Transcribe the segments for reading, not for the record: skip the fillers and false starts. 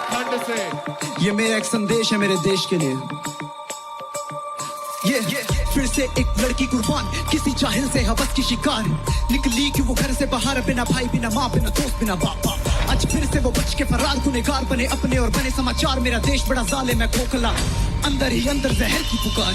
उत्तराखंड से। ये मेरा एक संदेश है मेरे देश के लिए। ये फिर से एक लड़की कुर्बान, किसी जाहिल से हवस की शिकार। निकली क्यों वो घर से बाहर, बिना भाई बिना माँ बिना दोस्त बिना बाप। आज फिर से वो बच के फरार, गुनहगार बने अपने और बने समाचार। मेरा देश बड़ा जालिम है खोखला, अंदर ही अंदर जहर की पुकार।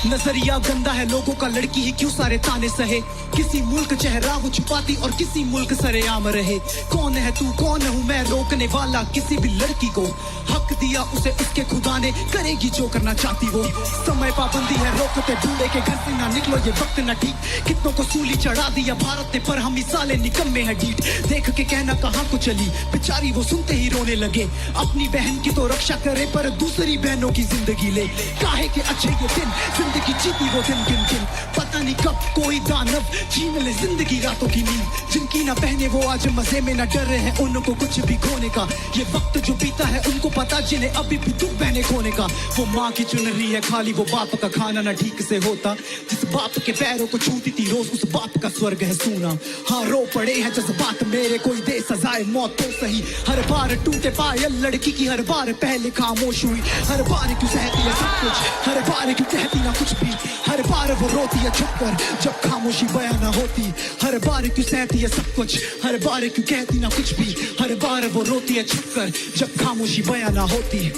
नजरिया गंदा है लोगों का, लड़की ही क्यों सारे ताने सहे। किसी मुल्क चेहरा वो छुपाती और किसी मुल्क सरेआम रहे। कौन है तू कौन हूँ मैं रोकने वाला, किसी भी लड़की को हक दिया उसे उसके खुदा ने, करेगी जो करना चाहती वो। समय पाबंदी है रोकते बूढ़े के घर से ना निकलो, ये वक्त ना ठीक। कितनों को सूली चढ़ा दिया भारत ने, पर हम साले निकम्मे हैं डीठ। देख के कहना कहाँ को चली बेचारी, वो सुनते ही रोने लगे। अपनी बहन की तो रक्षा करे पर दूसरी बहनों की जिंदगी ले। काहे के अच्छे ये दिन, जिंदगी जीती वो दिन गिन गिन। पता नहीं कब कोई दानव छीन ले जिंदगी रातों की नींद। जिनकी ना बहने वो आज मजे में ना डर रहे हैं उनको कुछ भी खोने का। ये वक्त जो बीता है उनको पता, जिन्हें अभी भी दुख बहने खोने का। वो माँ की चुन रही है खाली, वो बाप का खाना ना ठीक से होता। जिस बाप के पैरों को छूती थी रोज, उस बाप का स्वर्ग है सूना। हाँ रो पड़े हैं जज्बात मेरे, कोई दे सजाए मौत तो सही। हर बार टूटे पायल लड़की की, हर बार पहले खामोश हुई। हर बार क्यों सहती है सब कुछ, हर बार क्यों कहती ना कुछ भी। हर बार वो रोती है छुप कर जब खामोशी बयां ना होती। हर बार क्यों सहती है सब कुछ, हर बार क्यों कहती ना कुछ भी। हर बार वो रोती है छुप कर जब खामोशी बयां ना होती।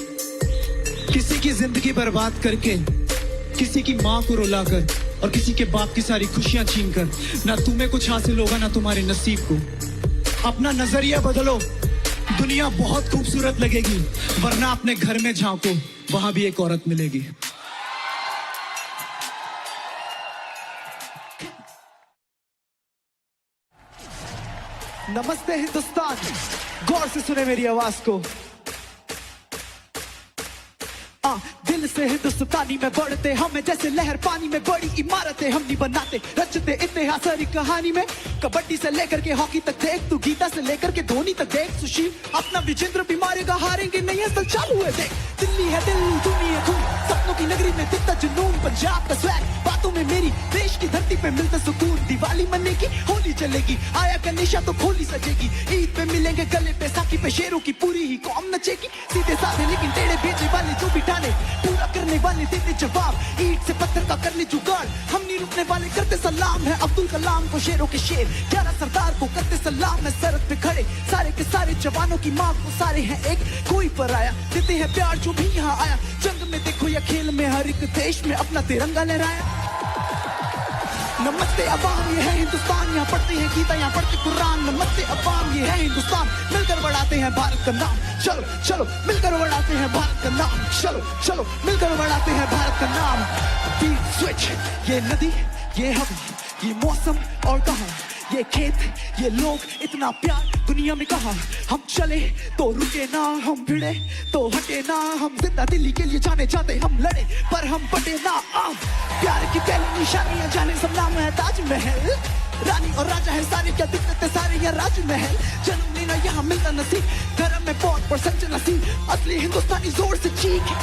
किसी की जिंदगी बर्बाद करके, किसी की माँ को रुलाकर और किसी के बाप की सारी खुशियां छीन कर, ना तुम्हें कुछ हासिल होगा ना तुम्हारे नसीब को। अपना नजरिया बदलो, दुनिया बहुत खूबसूरत लगेगी। वरना अपने घर में झांको, वहां भी एक औरत मिलेगी। नमस्ते हिंदुस्तान, गौर से सुने मेरी आवाज को। दिल से हिंदुस्तानी में बढ़ते हमें, जैसे लहर पानी में बड़ी इमारतें हम नहीं बनाते। रचते इतिहास सारी कहानी में, कबड्डी से लेकर के हॉकी तक देख तू, गीता से लेकर के धोनी तक देख। सुशील अपना विजेंद्र भी मारेगा, हारेंगे नहीं असल चालू है देख। दिल्ली है दिल, दुनिया खून, सपनों की नगरी में दिखता जुनून। पंजाब का स्वैग, बातों में मेरी, देश की धरती पे मिलता सुकून। दिवाली मनेगी, होली चलेगी, आया गणेशा तो खोली सजेगी। ईद पे मिलेंगे गले पे, साकी पे शेरों की पूरी ही कौम नचेगी। सीधे साधे लेकिन टेढ़े भेजे वाले जो भी डाले, पूरा करने वाले देते जवाब। ईट से पत्थर का करने जुगाड़, हम नहीं रुकने वाले करते सलाम है अब्दुल कलाम को, शेरों के शेर 11 सरदार को करते सलाम है। सरहद पे खड़े सारे के सारे जवानों की माँ को, सारे हैं एक कोई पराया, देते हैं प्यार जो भी यहाँ आया। जंग में देखो या खेल में, हर एक देश में अपना तिरंगा लहराया। नमस्ते अवाम, ये है हिंदुस्तान, यहाँ पढ़ते हैं गीता, यहाँ पढ़ते कुरान। नमस्ते अवाम, ये है हिंदुस्तान, मिलकर बढ़ाते हैं भारत का नाम। चलो चलो मिलकर बढ़ाते हैं भारत का नाम। चलो चलो मिलकर बढ़ाते हैं भारत का नाम। बीट स्विच, ये नदी, ये हवा, ये मौसम और कहा, ये खेत, ये लोग, इतना प्यार दुनिया में कहा। हम चले तो रुके ना, हम भिड़े तो हटे ना। हम जिंदा दिल्ली के लिए जाने जाते, हम लड़े पर हम बटे ना। प्यार की पहली निशानियां जाने सब, नाम है ताजमहल। रानी और राजा है सारे, क्या दिक्कत है सारे यहाँ राजमहल। जन्म लेना यहाँ मिलता नसीब, धर्म में बहुत परसेंट नसीब। असली हिंदुस्तानी जोर से चीख।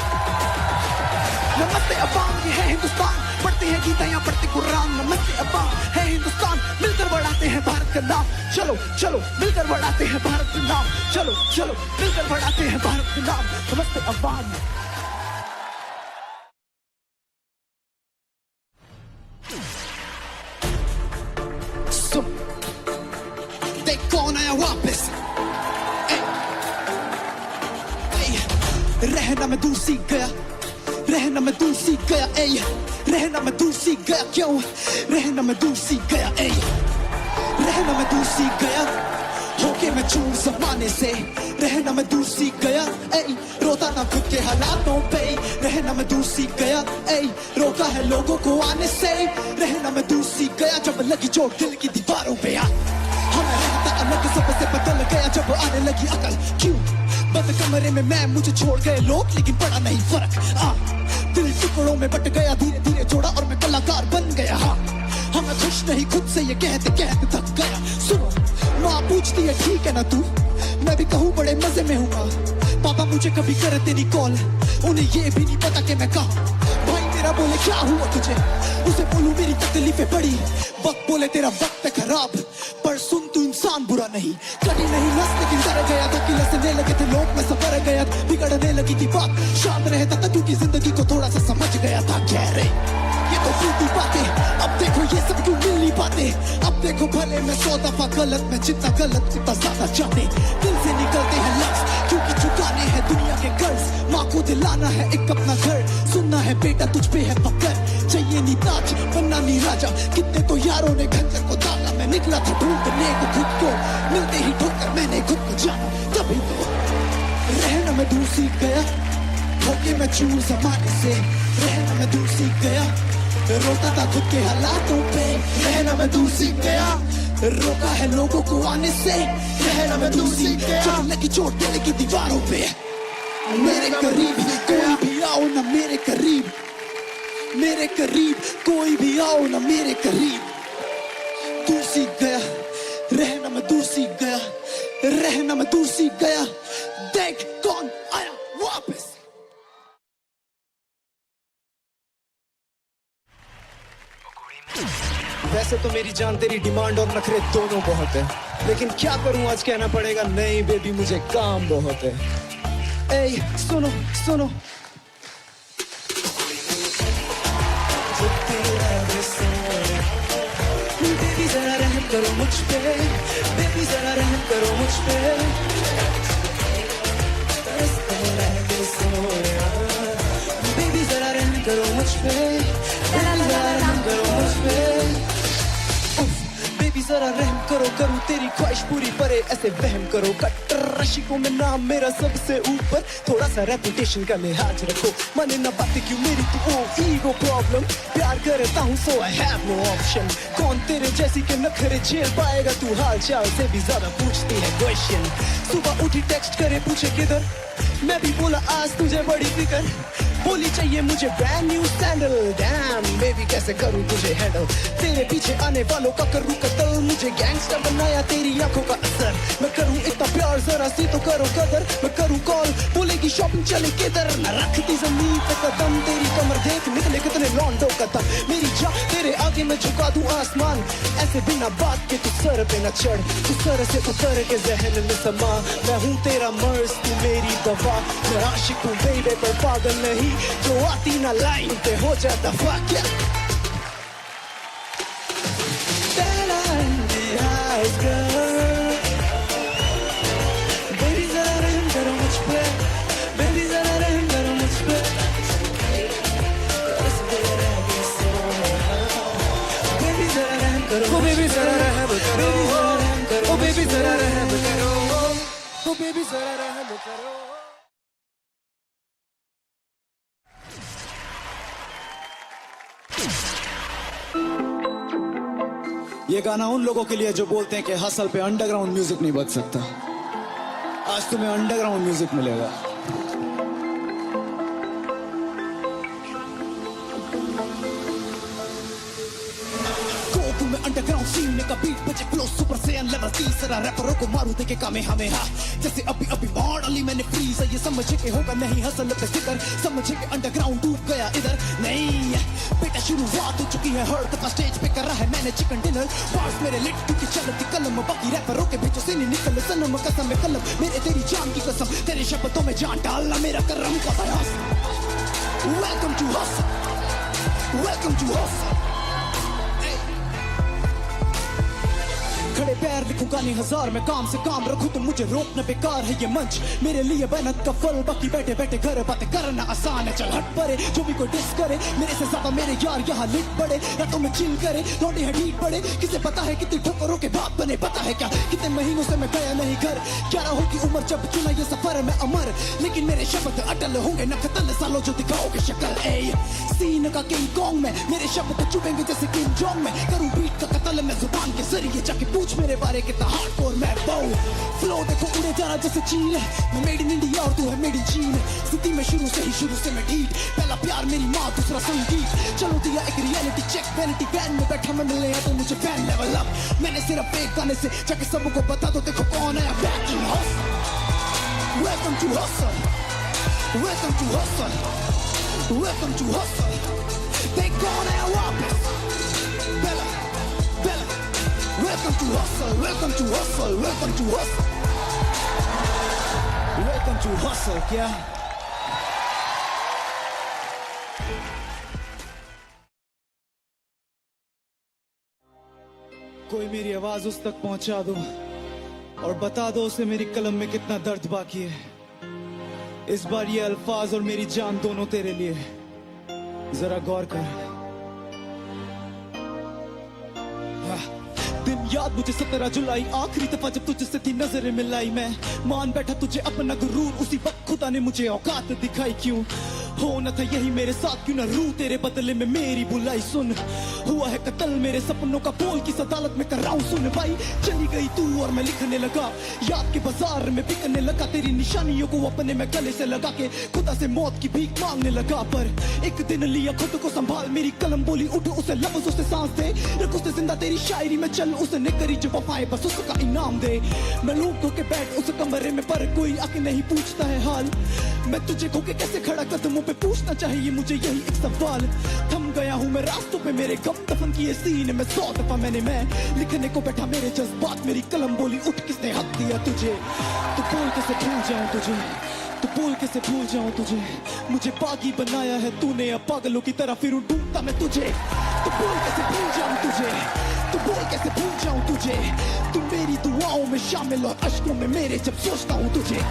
नमस्ते अवाम, ये है हिंदुस्तान, पढ़ते हैं गीता यहाँ पढ़ते कुरान। नमस्ते अवाम, है हिंदुस्तान, मिलकर बढ़ाते हैं भारत का नाम। चलो चलो मिलकर बढ़ाते हैं भारत का नाम। चलो चलो मिलकर बढ़ाते हैं भारत का नाम। नमस्ते अवाम। देख कौन आया वापस, रहना मैं दूर सीख गया, रहना मैं दूर सीख गया। रहना मैं दूर सीख गया, क्यों रहना मैं दूर सीख गया। रहना मैं दूर सीख गया, होके मैं चूर जमाने से। रहना मैं दूर सीख गया, रोता ना खुद के हालातों पे। रहना मैं दूर सीख गया, रोका है लोगों को आने से। रहना मैं दूर सीख गया, जब लगी चोट दिल की दीवारों पे। हमें रहता अलग सबसे बदल गया जब आने लगी अकल। क्यों बंद कमरे में मैं, मुझे छोड़ गए लोग लेकिन पड़ा नहीं फर्क। दिल टुकड़ों में बट गया, धीरे धीरे जोड़ा और मैं कलाकार बन गया। हम खुश नहीं खुद से ये कहते कहते थक गया। सुनो माँ पूछती है ठीक है ना तू, मैं भी कहूँ बड़े मजे में हूँ। पापा मुझे कभी करते नहीं कॉल, उन्हें ये भी नहीं पता कि मैं कहाँ। भाई मेरा बोले क्या हुआ तुझे, उसे बोलूं मेरी तकलीफें बड़ी। वक्त बोले तेरा वक्त है खराब, पर सुन तू इंसान बुरा नहीं। कभी नहीं नस लेकिन डर गया था कि लसने लगे थे लोग, मैं सफर गया बढ़ने लगी थी बात, शांत रहे तब तक क्योंकि जिंदगी को थोड़ा सा समझ गया था गहरे। ये तो सीधी बातें, अब देखो ये सब क्यों मिल नहीं पाते। अब देखो भले मैं 100 दफा गलत, मैं जितना गलत उतना ज्यादा चाहते। दिल से निकलते हैं लफ्ज क्योंकि चुकाने हैं दुनिया के कर्ज। माँ को दिलाना है एक अपना घर, सुनना है बेटा तुझ पे है पकड़। चाहिए नहीं ताज बनना नहीं राजा, कितने तो यारों ने खंजर को दागा। मैं निकला था ढूंढने को खुद को, मिलते ही ठोकर मैंने खुद को जाना। तभी तो रहना मैं दूर सीख गया, होके मैं चूर जमाने से। रहना मैं दूर सीख गया, रोता था खुद के हालातों पे। रहना मैं दूर सीख गया, रोका है लोगों को आने से। रहना मैं दूर सीख गया, जब लगी चोट दिल की दीवारों पे। मेरे करीब कोई भी आओ ना मेरे करीब, मेरे करीब कोई भी आओ ना मेरे करीब। दूर सीख गया, रहना मैं दूर सीख गया, रहना मैं दूर सीख गया। देख कौन आया वापस। वैसे तो मेरी जान तेरी डिमांड और नखरे दोनों बहुत है, लेकिन क्या करूं आज कहना पड़ेगा नहीं बेबी मुझे काम बहुत है। ए सुनो सुनो, बेबी जरा रहम करो मुझ पे, बेबी जरा रहम करो मुझ पे। बेबी जरा रहम करो मुझ पे, बेबी जरा रहम करो मुझ पे। बेबी जरा रहम करो, करूं तेरी ख्वाहिश पूरी परे ऐसे वहम करो। कट्टर रशिकों में नाम मेरा सबसे ऊपर, थोड़ा सा रेपुटेशन का लिहाज रखो। माने ना बातें क्यों मेरी तू ओ ईगो प्रॉब्लम। प्यार करता हूँ सो आई हैव नो ऑप्शन, कौन तेरे जैसी के नखरे झेल पाएगा तू। हाल चाल से भी ज्यादा पूछती है क्वेश्चन, सुबह उठी टेक्स्ट करे पूछे किधर। मैं भी बोला आज तुझे बड़ी फिकर, बोली चाहिए मुझे brand new sandal. Dam baby कैसे करूं तुझे हैंडल, तेरे पीछे आने वालों का करूं कत्ल। मुझे गैंगस्टर बनाया तेरी आंखों का असर, मैं करूं इतना प्यार जरा सी तो करो कदर। मैं करूं कॉल बोलेगी शॉपिंग चले किधर, मैं रखती जमीन पे कदम। तेरी कमर देख निकले कितने लॉन्डो कदम, मेरी जान तेरे आगे मैं झुका दूं आसमान। ऐसे बिना बात के तू सर पे न चढ़, तू सर से उतर के जहन में समा। मैं हूँ तेरा मर्ज तू मेरी दवा, मैं आशिक हूँ बेबी पर पागल नहीं। जो आती ना लाइन पे हो जाता दफा क्या। बेबी जरा रहम करो मुझ पे, बेबी जरा रहम करो मुझ पे। बेबी जरा रहम करो, बेबी जरा रहम करो, बेबी जरा रहम करो, बेबी जरा रहम करो। ये गाना उन लोगों के लिए जो बोलते हैं कि हसल पे अंडरग्राउंड म्यूजिक नहीं बज सकता। आज तुम्हें अंडरग्राउंड म्यूजिक मिलेगा। में अंडरग्राउंड सीन में का बीट बजे फ्लो सुपर सैयन लेवल 30 रैपरों को मारू देके कामे हमें हा जैसे अभी अभी बाढ़ अली मैंने फ्रीज है। ये समझे के होगा नहीं हसल पे जिक्र, समझे के अंडरग्राउंड डूब गया इधर नहीं बेटा। शुरुआत हो चुकी है हर दफा स्टेज पे कर रहा है मैंने चिकन डिनर। पास मेरे लिट की चलती कलम, बाकी रैपरों के बीचों से नहीं निकल सनम कसम में कलम। मेरे तेरी जान की कसम, तेरे शब्दों में जान डालना मेरा करम का प्रयास। Welcome to hustle, welcome to hustle. खड़े पैर लिखूं गाने हजार में काम से काम रखूं तो मुझे रोकना बेकार है ये मंच। मेरे लिए मेहनत का फल, बाकी बैठे बैठे घर बातें करना आसान है। चल हट परे जो भी कोई डिस करे, मेरे से ज्यादा मेरे यार यहाँ लिट पड़े। रातों में चिल करे लौटे हैं ढीठ पड़े, किसे पता है कितनी ठोकरों के बाद बने। पता है क्या कितने महीनों से मैं गया नहीं घर, 11 होगी उम्र जब चुना ये सफर में अमर। लेकिन मेरे शब्द अटल होंगे न कतल सालों जो दिखाओगे शक्ल। ए सीन का किंग कॉन्ग में मेरे शब्द चुभेंगे जैसे किंग जोंग में। करूं बीट का कतल मैं जुबान के जरिए, जाके पूछ मेरे बारे कितना हार्डकोर मैं बाऊ। फ्लो देखो उड़े जाना जैसे चील है, मैं मेड इन इंडिया और तू है मेड इन चीन। स्थिति में शुरू से मैं ढीठ, पहला प्यार मेरी माँ दूसरा संगीत। चलो दिया एक रियलिटी चेक, वैनिटी वैन में बैठा मैं मिलने तो मुझे फैन लेवल अप। मैंने सिर्फ एक गाने से जाके सबको बता दो देखो कौन है back in hustle. Welcome to hustle, welcome to hustle, welcome to hustle. देख कौन है वापस। बेला बेला welcome to hustle, welcome to hustle, welcome to hustle, welcome to hustle क्या कोई मेरी आवाज उस तक पहुंचा दो और बता दो उसे मेरी कलम में कितना दर्द बाकी है। इस बार ये अल्फाज और मेरी जान दोनों तेरे लिए। जरा गौर कर। दिन याद मुझे 17 जुलाई, आखिरी दफा जब तुझसे थी नजरें मिलाई। मैं मान बैठा तुझे अपना गुरूर, उसी वक्त खुदा ने मुझे औकात दिखाई। क्यों होना था यही मेरे साथ, क्यों ना रू तेरे बदले में मेरी बुलाई। सुन हुआ है कत्ल मेरे सपनों का, बोल किस अदालत में कर रहा हूं। सुन भाई चली गई तू और मैं लिखने लगा, याद के बाजार में बिकने लगा। तेरी निशानियों को अपने में गले से लगा के खुदा से मौत की भीख मांगने लगा। पर एक दिन लिया खुद को संभाल, मेरी कलम बोली उठ, उसे लफ्ज़ उसे सांस दे, रख उसे जिंदा तेरी शायरी में चल। उसने करी जो वफाएं बस उसका इनाम दे। मैं लूट धो के बैठ उस कमरे में, पर कोई आके नहीं पूछता है हाल। मैं तुझे खो के कैसे खड़ा कदमों पे, पूछना चाहिए मुझे यही एक सवाल। थम गया हूँ मैं रास्तों पे, मेरे गम दफन किए सीने में 100 दफा मैं लिखने को बैठा मेरे जज्बात। मेरी कलम बोली उठ, किसने हक दिया तुझे? तू बोल कैसे भूल जाऊं तुझे, तू बोल कैसे भूल जाऊं तुझे। मुझे पागी बनाया है तूने, अब पागलों की तरह फिर ढूंढता मैं तुझे। तू बोल कैसे भूल जाऊं तुझे, तू बोल कैसे भूल जाऊं तुझे। तू मेरी दुआओं में शामिल और अश्कों में मेरे जब सोचता हूं तुझे।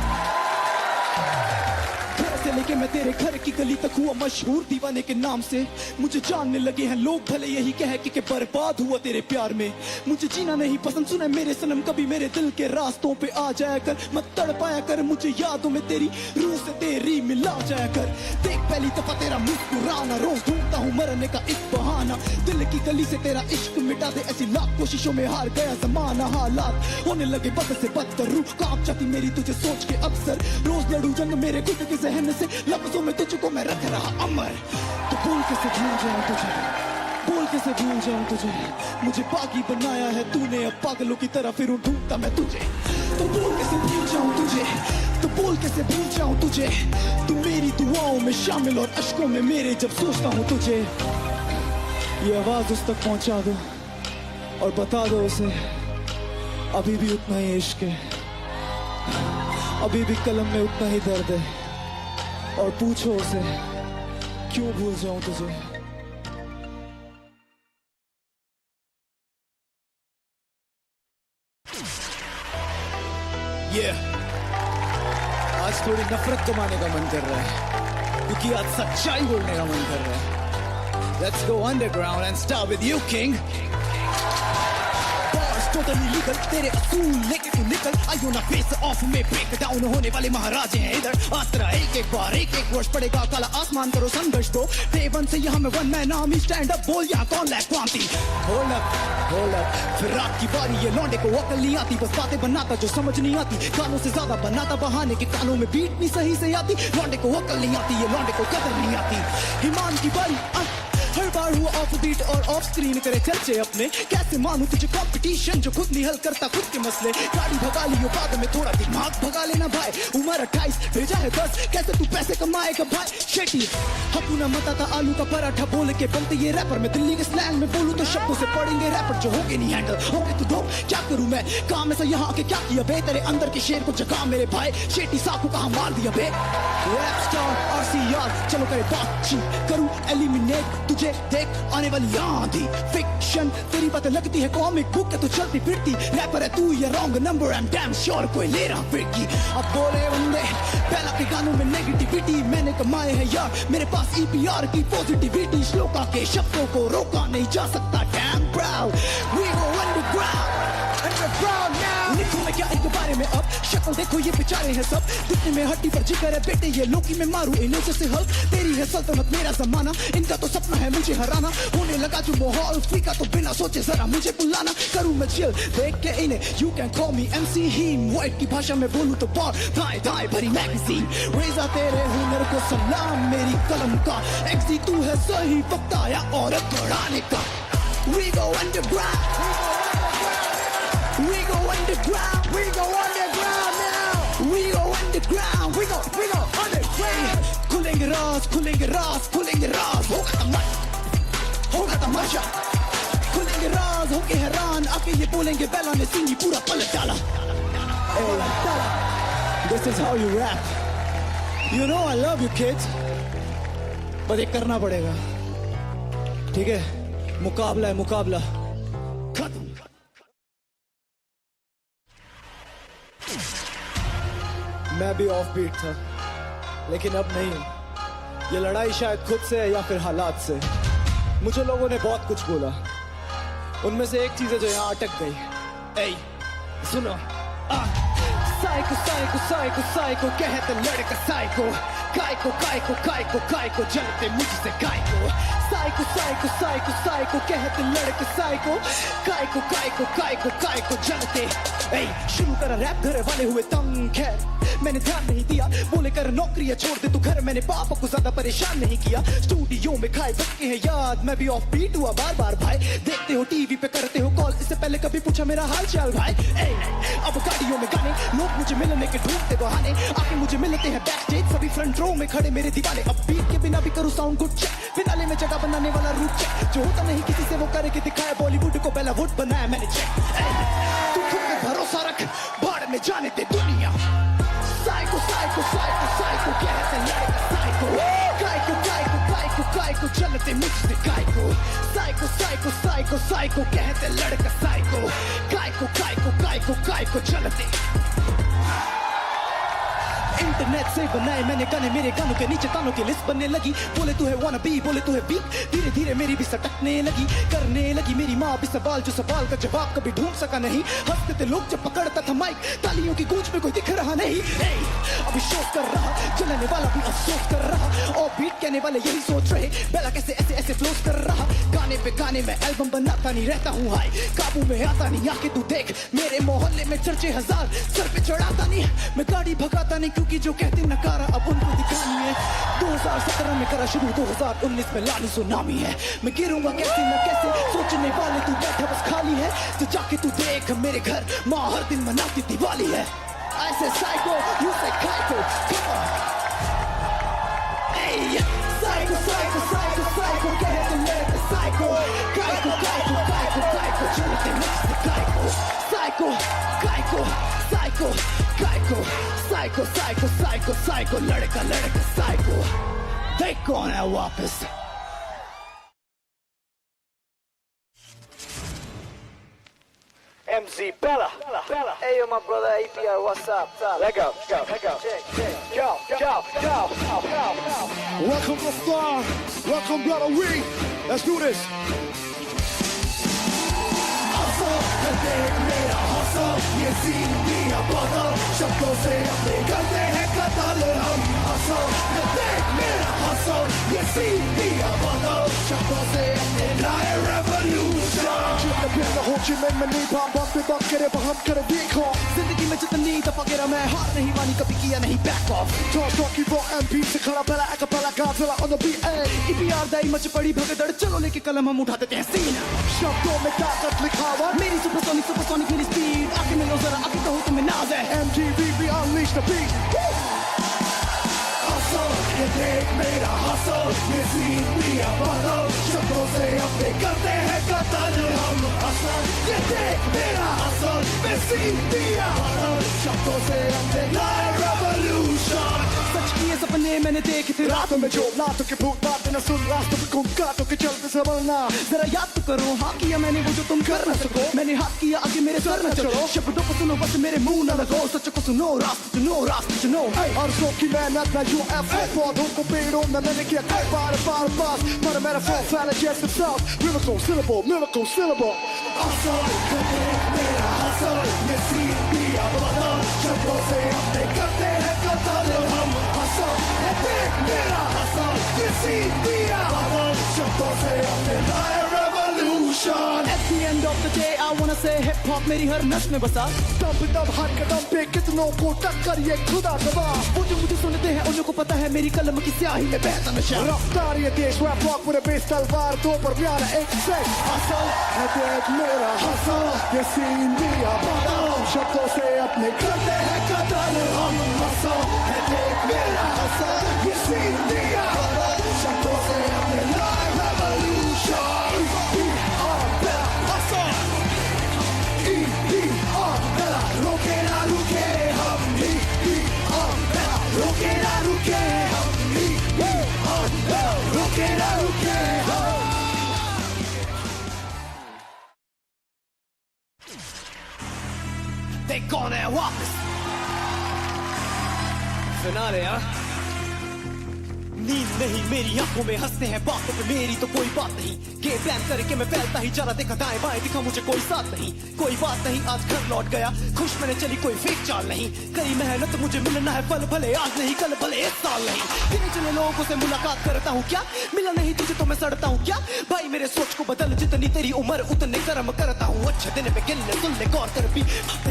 से लेके मैं तेरे घर की गली तक हुआ मशहूर दीवाने के नाम से। मुझे जानने लगे हैं लोग भले यही कह के बर्बाद हुआ तेरे प्यार में। मुझे जीना नहीं पसंद, सुने मेरे सनम कभी मेरे दिल के रास्तों पे आ जाया कर। मत तड़पाया कर मुझे यादों में तेरी रूह से तेरी मिला जाया कर। देख पहली दफा तेरा मुस्कुराना, रोज ढूंढता हूँ मरने का एक बहाना। दिल की गली से तेरा इश्क मिटा दे, ऐसी लाख कोशिशों में हार गया जमाना। हालात होने लगे बद से बदतर, रूह कांप जाती मेरी तुझे सोच के अक्सर। रोज लड़ू जंग मेरे खुद के जहन से, लफ्जों में तुझको मैं रख रहा अमर। तो बोल कैसे भूल जाऊं तुझे, बोल कैसे भूल जाऊं तुझे। मुझे पागी बनाया है तूने, अब पागलों की तरह फिर ढूंढता मैं तुझे। तो बोल कैसे भूल जाऊं तुझे, तो बोल कैसे भूल जाऊं तुझे। तू मेरी दुआओं में शामिल और अश्कों में मेरे जब सोचता हूं तुझे। ये आवाज उस तक पहुंचा दो और बता दो उसे अभी भी उतना ही इश्क है, अभी भी कलम में उतना ही दर्द है। और पूछो उसे क्यों भूल जाऊं तुझे। आज थोड़ी नफरत कमाने का मन कर रहा है, क्योंकि आज सच्चाई बोलने का मन कर रहा है। Let's go underground and start with you, king. Totally legal, तेरे असूल लेके तू निकल। आयो ना फेस ऑफ में ब्रेक डाउन होने वाले महाराजे हैं इधर। आसरा एक बार एक वर्ष पड़ेगा काला आसमान, करो संघर्ष दो डे वन से यहाँ में one man army. Stand up बोल यहाँ कौन लायक क्रांति। होल्ड अप फिर रात की बारी, ये लौंडे को अकल नहीं आती, बस बातें बनाता जो समझ नहीं आती। कानों से ज्यादा बनाता बहाने के, कानों में बीट नहीं सही से आती। लौंडे को अकल नहीं आती, ये लौंडे को कदर नहीं आती। ईमान की बारी हर बार हुआ ऑफ बीट और ऑफ स्क्रीन करे चर्चे अपने। कैसे मानूं तुझे कंपटीशन जो खुद नहीं हल करता खुद के मसले। गाड़ी भगा लियो बाद में थोड़ा दिमाग भगा लेना भाई। उम्र 28 भेजा है 10, कैसे तू पैसे कमाएगा भाई। शेटी हकूना मता था आलू का पराठा बोल के बनते ये रैपर। मैं दिल्ली के स्लैंग में बोलूं तो शब्दों से पड़ेंगे रैपर जो होगे नहीं हैंडल होगे तू दो। क्या करूं मैं काम ऐसा यहाँ आके क्या किया बे, तेरे अंदर के शेर को जगा मेरे भाई। शेटी साकू कहाँ मार दिया बे। रैप स्टार RCR चलो करे बातचीत करूं एलिमिनेट तुझे। देख आने वाली आंधी फिक्शन, तेरी बातें लगती है कॉमिक बुक है तो चलती फिरती। रैपर है तू ये wrong number, I am damn sure कोई ले रहा फिरकी। अब बोले बंदे पहला के गानों में नेगेटिविटी मैंने कमाए है यार। मेरे पास EPR की पॉजिटिविटी, श्लोका के शब्दों को रोका नहीं जा सकता। Damn proud we go underground now। लिखूं मैं क्या इनके बारे में अब, शक्ल देखो ये बेचारे हैं सब। दिखने में हड्डी पर जिगर है बेटे, ये लोकी में मारू इन्हें जैसे हल। तेरी है सल्तनत मेरा जमाना, इनका तो सपना है मुझे हराना। होने लगा जो माहौल फीका तो बिना सोचे जरा मुझे बुलाना। करूं मैं चिल देख के इन्हें, you can call me MC Heem. White की भाषा में बोलूं तो बार दाएं दाएं भरी मैगजीन। रेजा तेरे हुनर को सलाम मेरी कलम का। XD तू है सही वक्त आया और बढ़ाने का। We go underground, we go underground, we go underground now। We go underground, we go underground। खुलेंगे राज खुलेंगे राज खुलेंगे राज, होगा तमाशा। खुलेंगे राज होके हैरान आके ये बोलेंगे बेला ने सीनी पूरा पलट डाला। This is how you rap, you know I love you kids। पर ये करना पड़ेगा, ठीक है? मुकाबला है, मुकाबला खत्म। मैं भी ऑफ बीट था, लेकिन अब नहीं। ये लड़ाई शायद खुद से है या फिर हालात से। मुझे लोगों ने बहुत कुछ बोला, उनमें से एक चीज है जो यहाँ अटक गई। ए, सुनो। साइको साइको साइको साइको कहते लड़का साइको, काइको काइको काइको काइको जलते मुझसे काइको। साइको साइको साइको साइको कहते लड़के साइको, काइको काइको काइको काइको जलते। ए, शुरू करा रैप, घर वाले हुए तंग। खैर मैंने ध्यान नहीं दिया, बोले कर नौकरियां छोड़ दे तू घर। मैंने पापा को ज्यादा परेशान नहीं किया, स्टूडियो में खाए बच्चे हैं याद। मैं भी ऑफ बीट हुआ बार बार भाई, देखते हो टीवी पे करते हो कॉल, इससे पहले कभी पूछा मेरा हाल चाल भाई? अब गाड़ियों में गाने, लोग मुझे मिलने के ढूंढते बहाने, आके मुझे मिलते हैं बैक स्टेज, सभी फ्रंट रो में खड़े मेरे दीवाने। अब बीट के बिना भी करूँ साउंड गुड चेक, फिनाले में जगह बनाने वाला रूट चेक, जो होता नहीं किसी से वो करके दिखाया, बॉलीवुड को बेलावुड बनाया मैंने चेक। तू खुद पे भरोसा रख, भाड़ में जाने दे दुनिया। साइको साइको साइको साइको कहते लड़का साइको, काइको काइको काइको काइको चलते मुझसे काइको। साइको साइको साइको साइको कहते लड़का साइको, काइको काइको काइको काइको चलते। इंटरनेट से बनाए मैंने गाने, मेरे गानों के नीचे तानों की लिस्ट बनने लगी। बोले तू है wanna be, बोले तू है वीक, धीरे धीरे मेरी भी सटकने लगी। करने लगी मेरी माँ भी सवाल, जो सवाल का जवाब कभी ढूंढ सका नहीं। हंसते थे लोग जब पकड़ता था माइक, तालियों की गूंज में कोई दिख रहा नहीं। अभी शोक कर रहा, जलाने वाला भी अफसोस कर रहा, और बीट कहने वाले यही सोच रहे बेला कैसे ऐसे ऐसे फ्लोस कर रहा। गाने पे गाने में एल्बम बनाता नहीं रहता हूँ हाई, काबू में आता नहीं। आके तू देख मेरे मोहल्ले में चर्चे हजार, सर पे चढ़ाता नहीं, मैं गाड़ी भगाता नहीं, क्योंकि जो कहते नकारा अब उनको दिखानी है। 2017 में करा शुरू, 2019 में लानी सुनामी है। मैं गिरूंगा कैसे न कैसे, सोचने वाले तू बैठा बस खाली है। तो जाके तू देख मेरे घर, माँ हर दिन मनाती दिवाली है। ऐसे साइको यू से काइको, साइको साइको साइको साइको कहते लड़के साइको, काइको काइको काइको काइको चलते मुझसे काइको। साइको काइको साइको काइको साइको साइको साइको साइको लड़का लड़का साइको। देख कौन है वापस। MC Bella. Hey, yo, my brother APR, what's up? Let go. Go. Welcome to Star. Welcome, brother. Let's do this. ये सीन दिया बदल, शब्दों से अपने करते हैं कतल हम। देख मेरा हसल, ये सीन दिया बदल, शब्दों से अपने लाए रेवोल्यूशन। जितने प्यार हो चिन्ह में नहीं बाप पे बात करे हम करे देखो। जिंदगी में जितनी दफा गिरा मैं, हार नहीं मानी कभी, किया नहीं back of. Talking for MP से खड़ा पहला acapella Godzilla on the beat। EPR Dai much पड़ी भगदड़, चलो लेके कलम हम उठा देते हैं सीन। शब्दों में ताकत लिखा हुआ, मेरी सुपरसोनिक मेरी स्पीड, आके मिलो जरा, आके कहो तुम्हें नाज है। MTV we unleash the beat। Hustle, ये देख मेरा hustle, ये सीन दिया बदल, शब्दों से अपने करते हैं कतल हम। Hustle, ये देख मेरा hustle, ये सीन दिया बदल, शब्दों से अपने लाए revolution। सच किए सपने मैंने देखे थे रातों में जो नाटों के भूत बातें न सुन, रास्तों पे घूम काटों के चलते संभलना। जरा याद तो करो, हाँ किया मैंने वो जो तुम कर न सको। मैंने हाथ किया आगे मेरे सर न चढ़ो, शब्दों को सुनो बस मेरे मुंह न लगो। सच को सुनो, रास्ते चुनो। अर्जों की मेहनत न UFO, पौधों को पेड़ों न मैंने किया कई बार पास, पर मेटाफोर फैले जैसे सांस। Lyrical syllable। Hustle, मेरा hustle, ये सीन दिया बदल, शब्दों से अपने करते हैं कतल हम। Hustle, ये देख मेरा hustle, ये सीन दिया बदल, शब्दों से अपने लाए revolution। At the end of the day I wanna say hip hop मेरी हर नस में बसा। दम हर कदम पे कितनों को टक्कर ये खुदा गवाह। वो जो मुझे सुनते हैं उन को पता है मेरी कलम की स्याही में बहता नशा। रफ्तार ये देश rap rock with a bass तलवार दो पर प्यारा एक सेट। Hustle, है देख मेरा hustle, ये सीन दिया बदल, शब्दों से अपने करते हैं कतल हम। Hustle, है देख मेरा hustle, ये सीन दिया बदल, शब्दों से अपने लाए revolution। EPR Bella hustle, EPR Bella रुके ना रुके हम। EPR Bella रुके ना रुके हम। EPR Bella रुके ना रुके हो। They gone and वापस फिनाले यार। नींद नहीं मेरी आंखों में, हंसते हैं बातों पे मेरी तो कोई बात नहीं। गेम प्लान करके मैं फैलता ही चला, देखा दाएं बाएं दिखा मुझे कोई साथ नहीं। कोई बात नहीं आज घर लौट गया, खुश मैंने चली कोई फेक चाल नहीं। करी मेहनत मुझे मिलना है फल, भले आज नहीं कल भले इस साल नहीं। गिने चुने लोगों से मुलाकात करता हूँ क्या, मिला नहीं तुझे तो मैं सड़ता हूँ क्या। भाई मेरे सोच को बदल, जितनी तेरी उम्र उतने कर्म करता हूँ। अच्छे दिन पे गिले सुन ले गौर कर भी,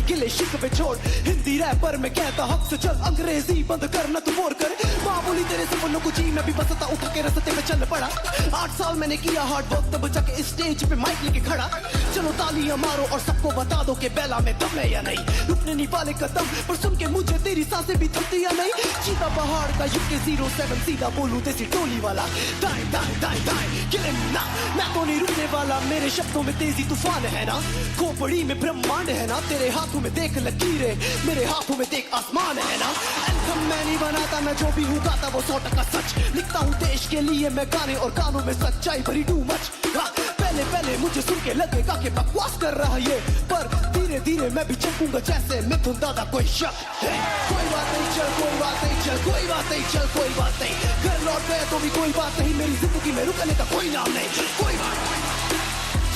गिले शिकवे छोड़। हिंदी रैपर में कहता हक से चल, अंग्रेजी बंद करना तू बोर कर। मामूली तेरे सपनों को जी मैं भी बसता, उठा के रास्ते में चल पड़ा। 8 साल मैंने किया हार्ड वर्क, तब जाके इस स्टेज पे माइक लेके खड़ा। चलो तालियां मारो और सबको बता दो कि बेला में दम है या नहीं। रुकने नहीं वाले कदम पर सुन के मुझे तेरी सांसें भी थकती या नहीं। चीता पहाड़ का यूके 07 सीधा बोलूं देसी टोली वाला। दाएं दाएं दाएं दाएं किले ना, मैं तो नहीं रुकने वाला। मेरे शब्दों में तेजी तूफान है ना, खोपड़ी में ब्रह्मांड है ना। तेरे हाथों में देख लकीरें, मेरे हाथों में देख आसमान है ना। एल्बम मैं नहीं बनाता, मैं जो भी हूँ गाता वो 100% सच। लिखता हूँ देश के लिए मैं गाने और गानों में सच्चाई भरी टू मच। पहले पहले मुझे सुन के लगेगा कि बकवास कर रहा ये, पर धीरे धीरे मैं भी चलूंगा जैसे मिथुन दादा कोई शक है। कोई बात नहीं चल, कोई बात नहीं चल, कोई बात नहीं चल, कोई बात नहीं। घर लौट गया तो भी कोई बात नहीं, मेरी जिंदगी में रुकने का कोई नाम नहीं। कोई बात नहीं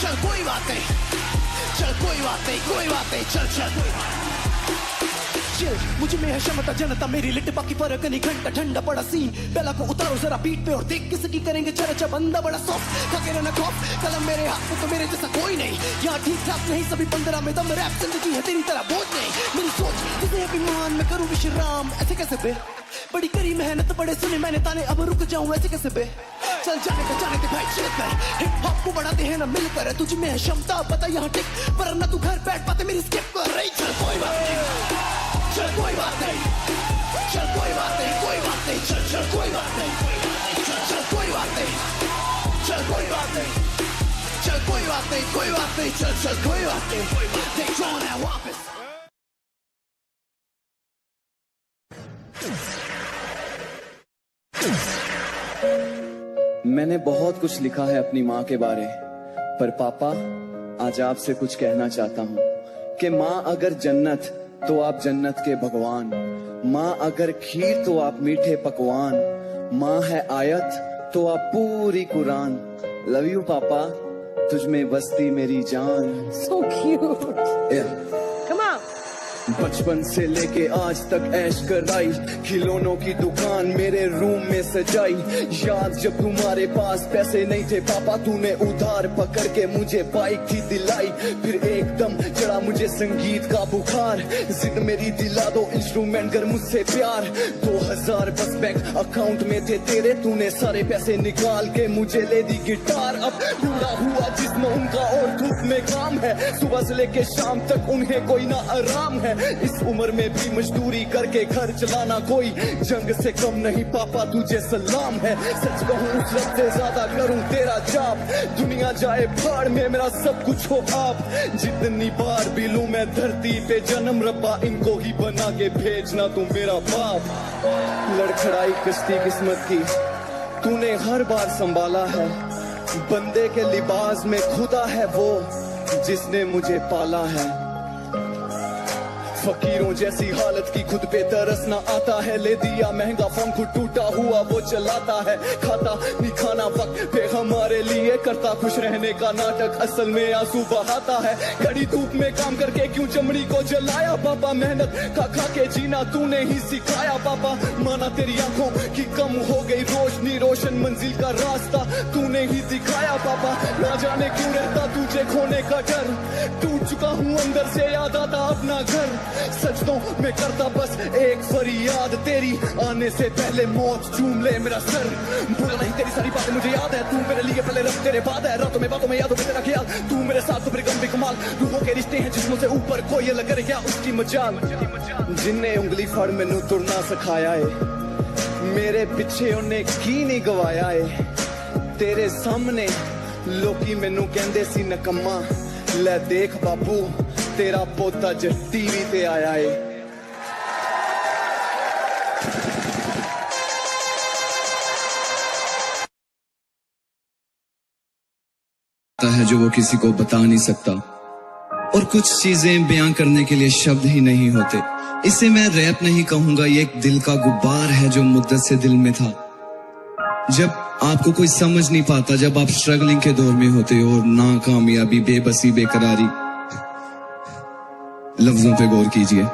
चल, कोई बात नहीं चल, कोई बात नहीं, कोई बात नहीं चल चल। मुझे में है क्षमता जनता मेरी लिट, बाकी फर्क नहीं घंटा ठंडा पड़ा सीन। पहला को उतारो जरा बीट पे और देख किसकी करेंगे चर्चा। बंदा बड़ा सॉफ्ट थके रहना खौफ, कलम मेरे हाथ में तो मेरे जैसा कोई नहीं। यहाँ ठीक ठाक नहीं सभी 15 में दम, रैप जिंदगी है तेरी तरह बोझ नहीं। मेरी सोच जिसे अभिमान में करूँ विश्राम, ऐसे कैसे बे। बड़ी करी मेहनत बड़े सुने मैंने ताने, अब रुक जाऊं ऐसे कैसे बे। चल जाने के भाई चल कर, हिप हॉप को बढ़ाते हैं ना मिलकर। तुझ में है क्षमता पता यहाँ टिक, पर ना तू घर बैठ पाते मेरी स्किप कर रही। चल कोई बात नहीं चल, कोई बात नहीं चल, कोई बात नहीं, कोई बात नहीं चल चल, कोई बात नहीं चल चल, कोई बात नहीं चल, कोई बात नहीं चल, कोई बात नहीं, कोई बात नहीं चल चल, कोई बात नहीं। They drawn है वापस। मैंने बहुत कुछ लिखा है अपनी माँ के बारे, पर पापा आज आपसे कुछ कहना चाहता हूँ कि माँ अगर जन्नत तो आप जन्नत के भगवान। माँ अगर खीर तो आप मीठे पकवान। माँ है आयत तो आप पूरी कुरान। लव यू पापा, तुझ में बसती मेरी जान। So cute. Come on. बचपन से लेके आज तक ऐश कराई, खिलौनों की दुकान मेरे रूम में सजाई। याद जब तुम्हारे पास पैसे नहीं थे पापा, तूने उधार पकड़ के मुझे बाइक थी दिलाई। फिर एकदम चढ़ा मुझे संगीत का बुखार, जिद मेरी दिला दो इंस्ट्रूमेंट कर मुझसे प्यार। 2000 बस बैंक अकाउंट में थे तेरे, तूने सारे पैसे निकाल के मुझे ले दी गिटार। अब बूढ़ा हुआ जिस्म उनका और धूप में काम है, सुबह से लेके शाम तक उन्हें कोई ना आराम है। इस उम्र में भी मजदूरी करके घर चलाना कोई जंग से कम नहीं पापा, तुझे सलाम है। सच कहूँ उस रब से ज्यादा करूँ तेरा जाप, दुनिया जाए भाड़ में मेरा सब कुछ हो आप। जितनी बार भी लूं मैं धरती पे जन्म, रब्बा इनको ही बना के भेजना तू मेरा बाप। लड़खड़ाई कश्ती किस्मत की तूने हर बार संभाला है, बंदे के लिबास में खुदा है वो जिसने मुझे पाला है। फकीरों जैसी हालत की खुद पे तरस ना आता है, ले दिया महंगा फोन खुद टूटा हुआ वो चलाता है। खाता नहीं खाना वक्त पे हमारे लिए, करता खुश रहने का नाटक असल में आंसू बहाता है। कड़ी धूप में काम करके क्यों चमड़ी को जलाया पापा, मेहनत खा खा के जीना तूने ही सिखाया पापा। माना तेरी आंखों की कम हो गई रोशनी, रोशन मंजिल का रास्ता तूने ही दिखाया पापा। ना जाने क्यों रहता तुझे खोने का डर, टूट चुका हूँ अंदर से याद आता अपना घर। सजदों में करता बस एक फरियाद, तेरी आने से पहले मौत चूम ले मेरा सर। भूला नहीं तेरी सारी बातें मुझे याद है, तू मेरे लिए पहले रब तेरे बाद है। रातों में बातों में यादों में तेरा ख्याल, तू मेरे साथ तो फिर गम भी कमाल। रूहों के रिश्ते हैं जिस्मों से ऊपर, कोई अलग करे क्या उसकी मजाल। जिन्ने उंगली फड़ मैनू तुरना सिखाया है, मेरे पीछे उन्हें की नहीं गवाया है। तेरे सामने लोकी मैनू कहंदे सी नकम्मा, ले देख बाबू तेरा पोता ज टीवी ते आया है। है जो वो किसी को बता नहीं सकता, और कुछ चीजें बयां करने के लिए शब्द ही नहीं होते। इसे मैं रैप नहीं कहूंगा, ये एक दिल का गुब्बार है जो मुद्दत से दिल में था। जब आपको कोई समझ नहीं पाता, जब आप स्ट्रगलिंग के दौर में होते हो, और नाकामयाबी, बेबसी, बेकरारी, लफ्जों पे गौर कीजिए।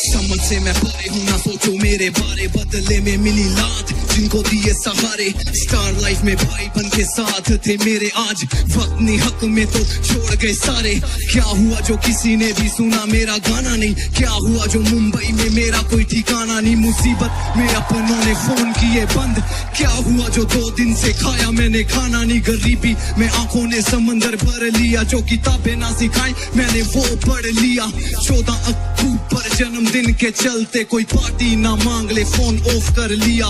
समझ से मैं परे हूँ, ना सोचो मेरे बारे, बदले में मिली लात जिनको दिए सहारे। स्टार लाइफ में भाई बन के साथ थे मेरे, आज वक्त नहीं हक में तो छोड़ गए सारे। क्या हुआ जो किसी ने भी सुना मेरा गाना नहीं, क्या हुआ जो मुंबई में मेरा कोई ठिकाना नहीं। मुसीबत में अपनों ने फोन किए बंद, क्या हुआ जो 2 दिन से खाया मैंने खाना नहीं। गरीबी में आंखों ने समंदर भर लिया, जो किताबें ना सिखाई मैंने वो पढ़ लिया। 14 अक्टूबर जन्मदिन के चलते कोई पार्टी ना मांग ले, फोन ऑफ कर लिया।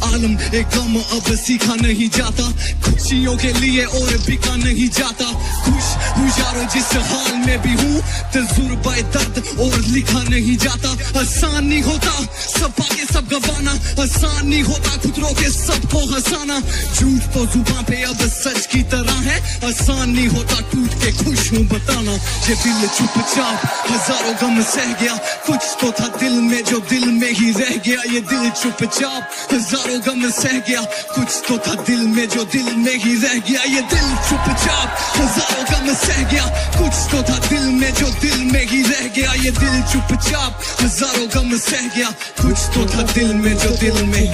आलम एक गम अब सीखा नहीं जाता, खुशियों के लिए और बिका नहीं जाता। खुश हूँ यारो जिस हाल में भी हूँ, तजुर्बा दर्द और लिखा नहीं जाता। आसान नहीं होता सब पाके सब गवाना, आसान नहीं होता खुद रोके सबको हंसाना। झूठ तो जुबान पे अब सच की तरह है, आसान नहीं होता टूट के खुश हूँ बताना। ये दिल चुपचाप हजारों गम सह गया, कुछ तो था दिल में जो दिल में ही रह गया। ये दिल चुपचाप हजारों गम सह गया, कुछ तो था दिल में जो दिल में ही रह गया। ये दिल चुपचाप हजारों गम सह गया, कुछ तो था दिल में जो दिल में ही रह गया। ये दिल चुपचाप हजारों गम सह गया, कुछ तो था दिल में जो दिल में।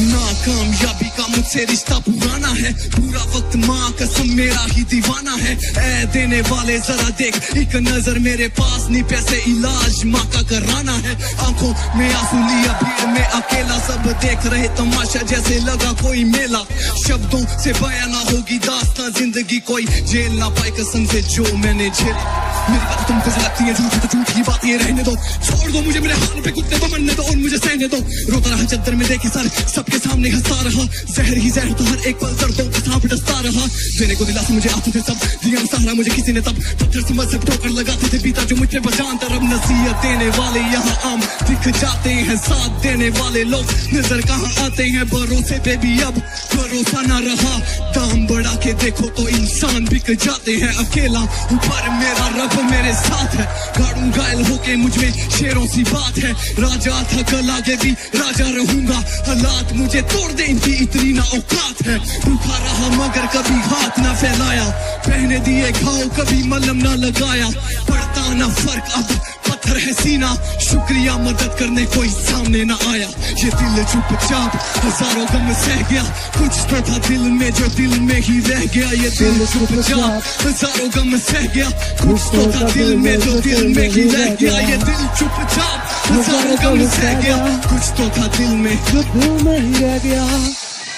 नाकामयाबी का मुझसे रिश्ता पुराना है, पूरा वक्त माँ कसम मेरा ही दीवाना है। ऐ देने वाले जरा देख एक नजर, मेरे पास नहीं पैसे इलाज माँ का कराना है। आंखों में आंसू लिया भीड़ में अकेला, सब देख रहे तमाशा जैसे लगा कोई मेला। शब्दों से बयां ना होगी दास्तां जिंदगी, कोई झेल ना पाए कसम से जो मैंने झेली। मेरी बात तुम कैसे लगती है झूठी, तो झूठी बातें रहने दो, छोड़ दो मुझे मेरे हाल पे कुत्ते बमनने दो और मुझे सहने दो। रोता रहा चद्दर में देखे सर, सबके सामने हंसता रहा, जहर ही जहर तो हर एक पल दर्दों के सांप डसता रहा। देने को दिलासा मुझे आते थे सब, दिया सहारा मुझे किसी ने तब, पत्थर समझ से ठोकर लगाते थे बीता जो मुझ पे बजान। तरफ नसीहत देने वाले यहाँ आम दिख जाते हैं, साथ देने वाले लोग नजर कहाँ आते हैं। भरोसे पे भी अब भरोसा न रहा, दाम बढ़ा के देखो तो इंसान बिक जाते हैं। अकेला ऊपर मेरा रब मेरे साथ है, गाड़ू घायल होके मुझ में शेरों सी बात है। राजा था कल आगे भी राजा रहूंगा, हालात मुझे तोड़ दे इनकी इतनी ना औकात है। भूखा रहा मगर कभी हाथ ना फैलाया, पहने दिए घाव कभी मलहम ना लगाया। पड़ता ना फर्क अब पत्थर है सीना, शुक्रिया मदद करने कोई सामने ना आया। ये दिल चुपचाप हजारों गम सह गया, कुछ तो था दिल में जो दिल में ही रह गया। ये दिल चुपचाप हजारों गम सह गया, कुछ तो था दिल में जो दिल में ही रह गया। ये दिल चुपचाप हजारों गम सह गया, कुछ तो था दिल में जो दिल में ही रह गया,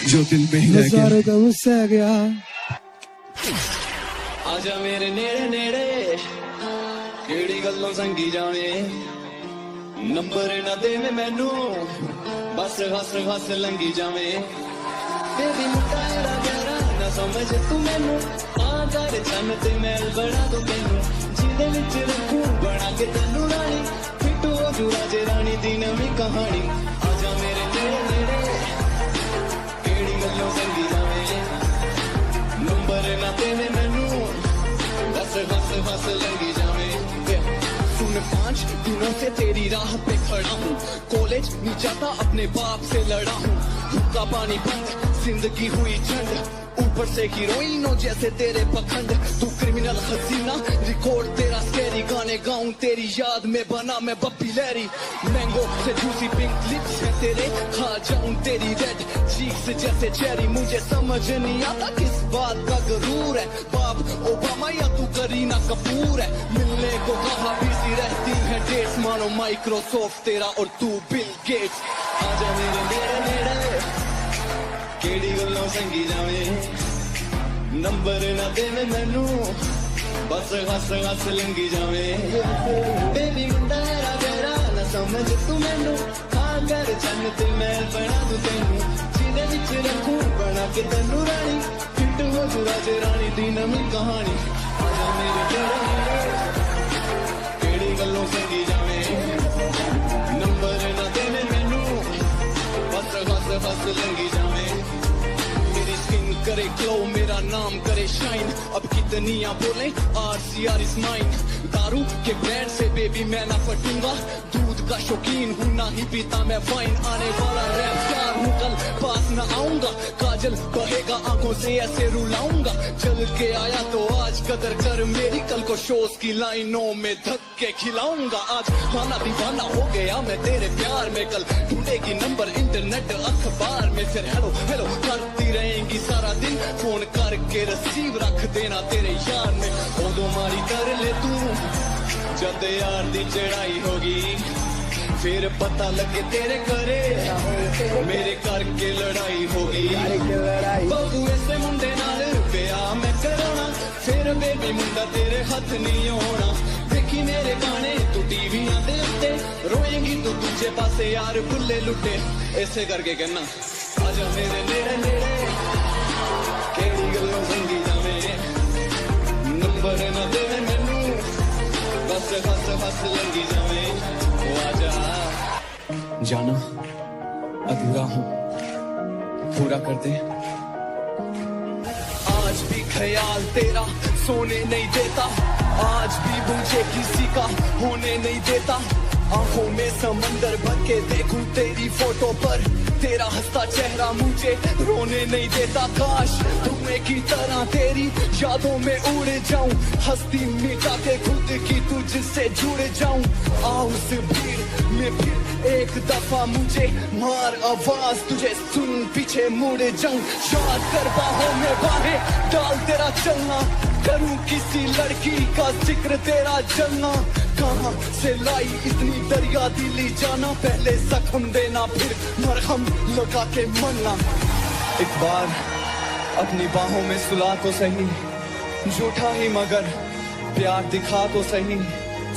जो दिल में ही रह गया। हजारों गम सह गया। आजा मेरे नेड़े नेड़े केड़ी गल्लों संगी जावे, नंबर ना देवे मैनू बस हस हस लंगी जावे। बेबी मुकारा प्यारा ना समझ तू मैनू, हाँ कर चन ते मैल बना दो मैनू, जिदे विच रखूं बना के तैनू रानी, फिटू हो जू राजे रानी दी नवीं कहानी। आजा मेरे नेड़े नेड़े केड़ी गल्लों संगी जावे, नंबर ना देवे मैनू बस हस हस लंगी जावे। 5 दिनों से तेरी राह पे खड़ा हूँ, कॉलेज नहीं जाता अपने बाप से लड़ा हूँ। हुक्का पानी बंद जिंदगी हुई झंड, ऊपर से हीरोइनों जैसे तेरे पखंड। तू क्रिमिनल हसीना रिकॉर्ड तेरा स्कैरी, गाने गाऊं तेरी याद में बना मैं बप्पी लहरी। मैंगो से जूसी पिंक लिप्स है तेरे, खा जाऊं तेरी रेड चीक्स जैसे चेरी। मुझे समझ नहीं आता किस बात का गरूर है, बाप ओबामा या तू करीना कपूर है। मिलने को कहा बिजी रहती है डेट्स, मानो माइक्रोसॉफ्ट तेरा और तू बिल गेट्स। आजा मेरे नेड़े नेड़े केड़ी गल्लों संगी जावे, नंबर ना देवे मैनू बस हस हस लंगी जावे। बेबी मुंडारा तेरा ना समझ तू मैनू, हाँ कर चन ते मैल बना दूं तैनू, जिदे विच रखूं बना के तैनू रानी, फिट हो जू राजे रानी दी नवीं कहानी। आजा मेरे नेड़े नेड़े केड़ी गल्लों संगी जावे, नंबर ना देवे मैनू नाम करे शाइन। अब कितनियां बोले RCR इज माइन। दारू के ब्रांड से बेबी मैं ना फटूंगा, दूध का शौकीन हूँ ना ही पीता मैं वाइन। आने वाला रैप स्टार हूँ कल पास न आऊंगा, काजल बहेगा आंखों से ऐसे रुलाऊंगा। चल के आया तो आज कदर कर मेरी, कल को शोज की लाइनों में धक्के खिलाऊंगा। आज खाना दीवाना हो गया मैं तेरे प्यार में, कल ढूंढेगी नंबर इंटरनेट अखबार में। फिर हेलो हेलो करती रहेंगी सारा दिन, फोन करके रिसीव रख देना तेरे यार में। मारी कर ले तू जब यार दी चढ़ाई होगी, फिर पता लगे तेरे करे मेरे करके लड़ाई होगी। बाबू ऐसे मुंडे नाल ब्याह मैं कराना, फिर बेबी मुंडा तेरे हाथ नहीं होना। देखी मेरे गाने तू टीवियां दे उत्ते, रोएंगी तू दूजे पासे यार बुल्ले लुटे। ऐसे करके कहना आजा मेरे नेड़े नेड़े, केड़ी गल्लों संगी जावे, नंबर न देवे मैनू, बस हस हस लंगी जावे। आजा जाना अधूरा हूँ पूरा कर दे। आज भी ख्याल तेरा सोने नहीं देता, आज भी मुझे किसी का होने नहीं देता। आंखों में समंदर भर के देखूं तेरी फोटो पर, तेरा हंसता चेहरा मुझे रोने नहीं देता। काश धुएं की तरह तेरी यादों में उड़ जाऊं, हस्ती मिटा के खुद की तुझसे जुड़ जाऊं। आ उस भीड़ में फिर एक दफा मुझे मार आवाज, तुझे सुन पीछे मुड़ जाऊं। याद कर बाहों में बाहें डाल तेरा चलना, करूं किसी लड़की का जिक्र तेरा जलना। कहाँ से लाई इतनी दरिया दिली जाना, पहले जख्म देना फिर मरहम लगा के मरना। एक बार अपनी बाहों में सुला तो सही, झूठा ही मगर प्यार दिखा तो सही।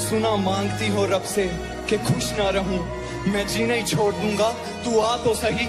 सुना मांगती हो रब से कि खुश ना रहूं, मैं जीना ही छोड़ दूंगा तू आ तो सही।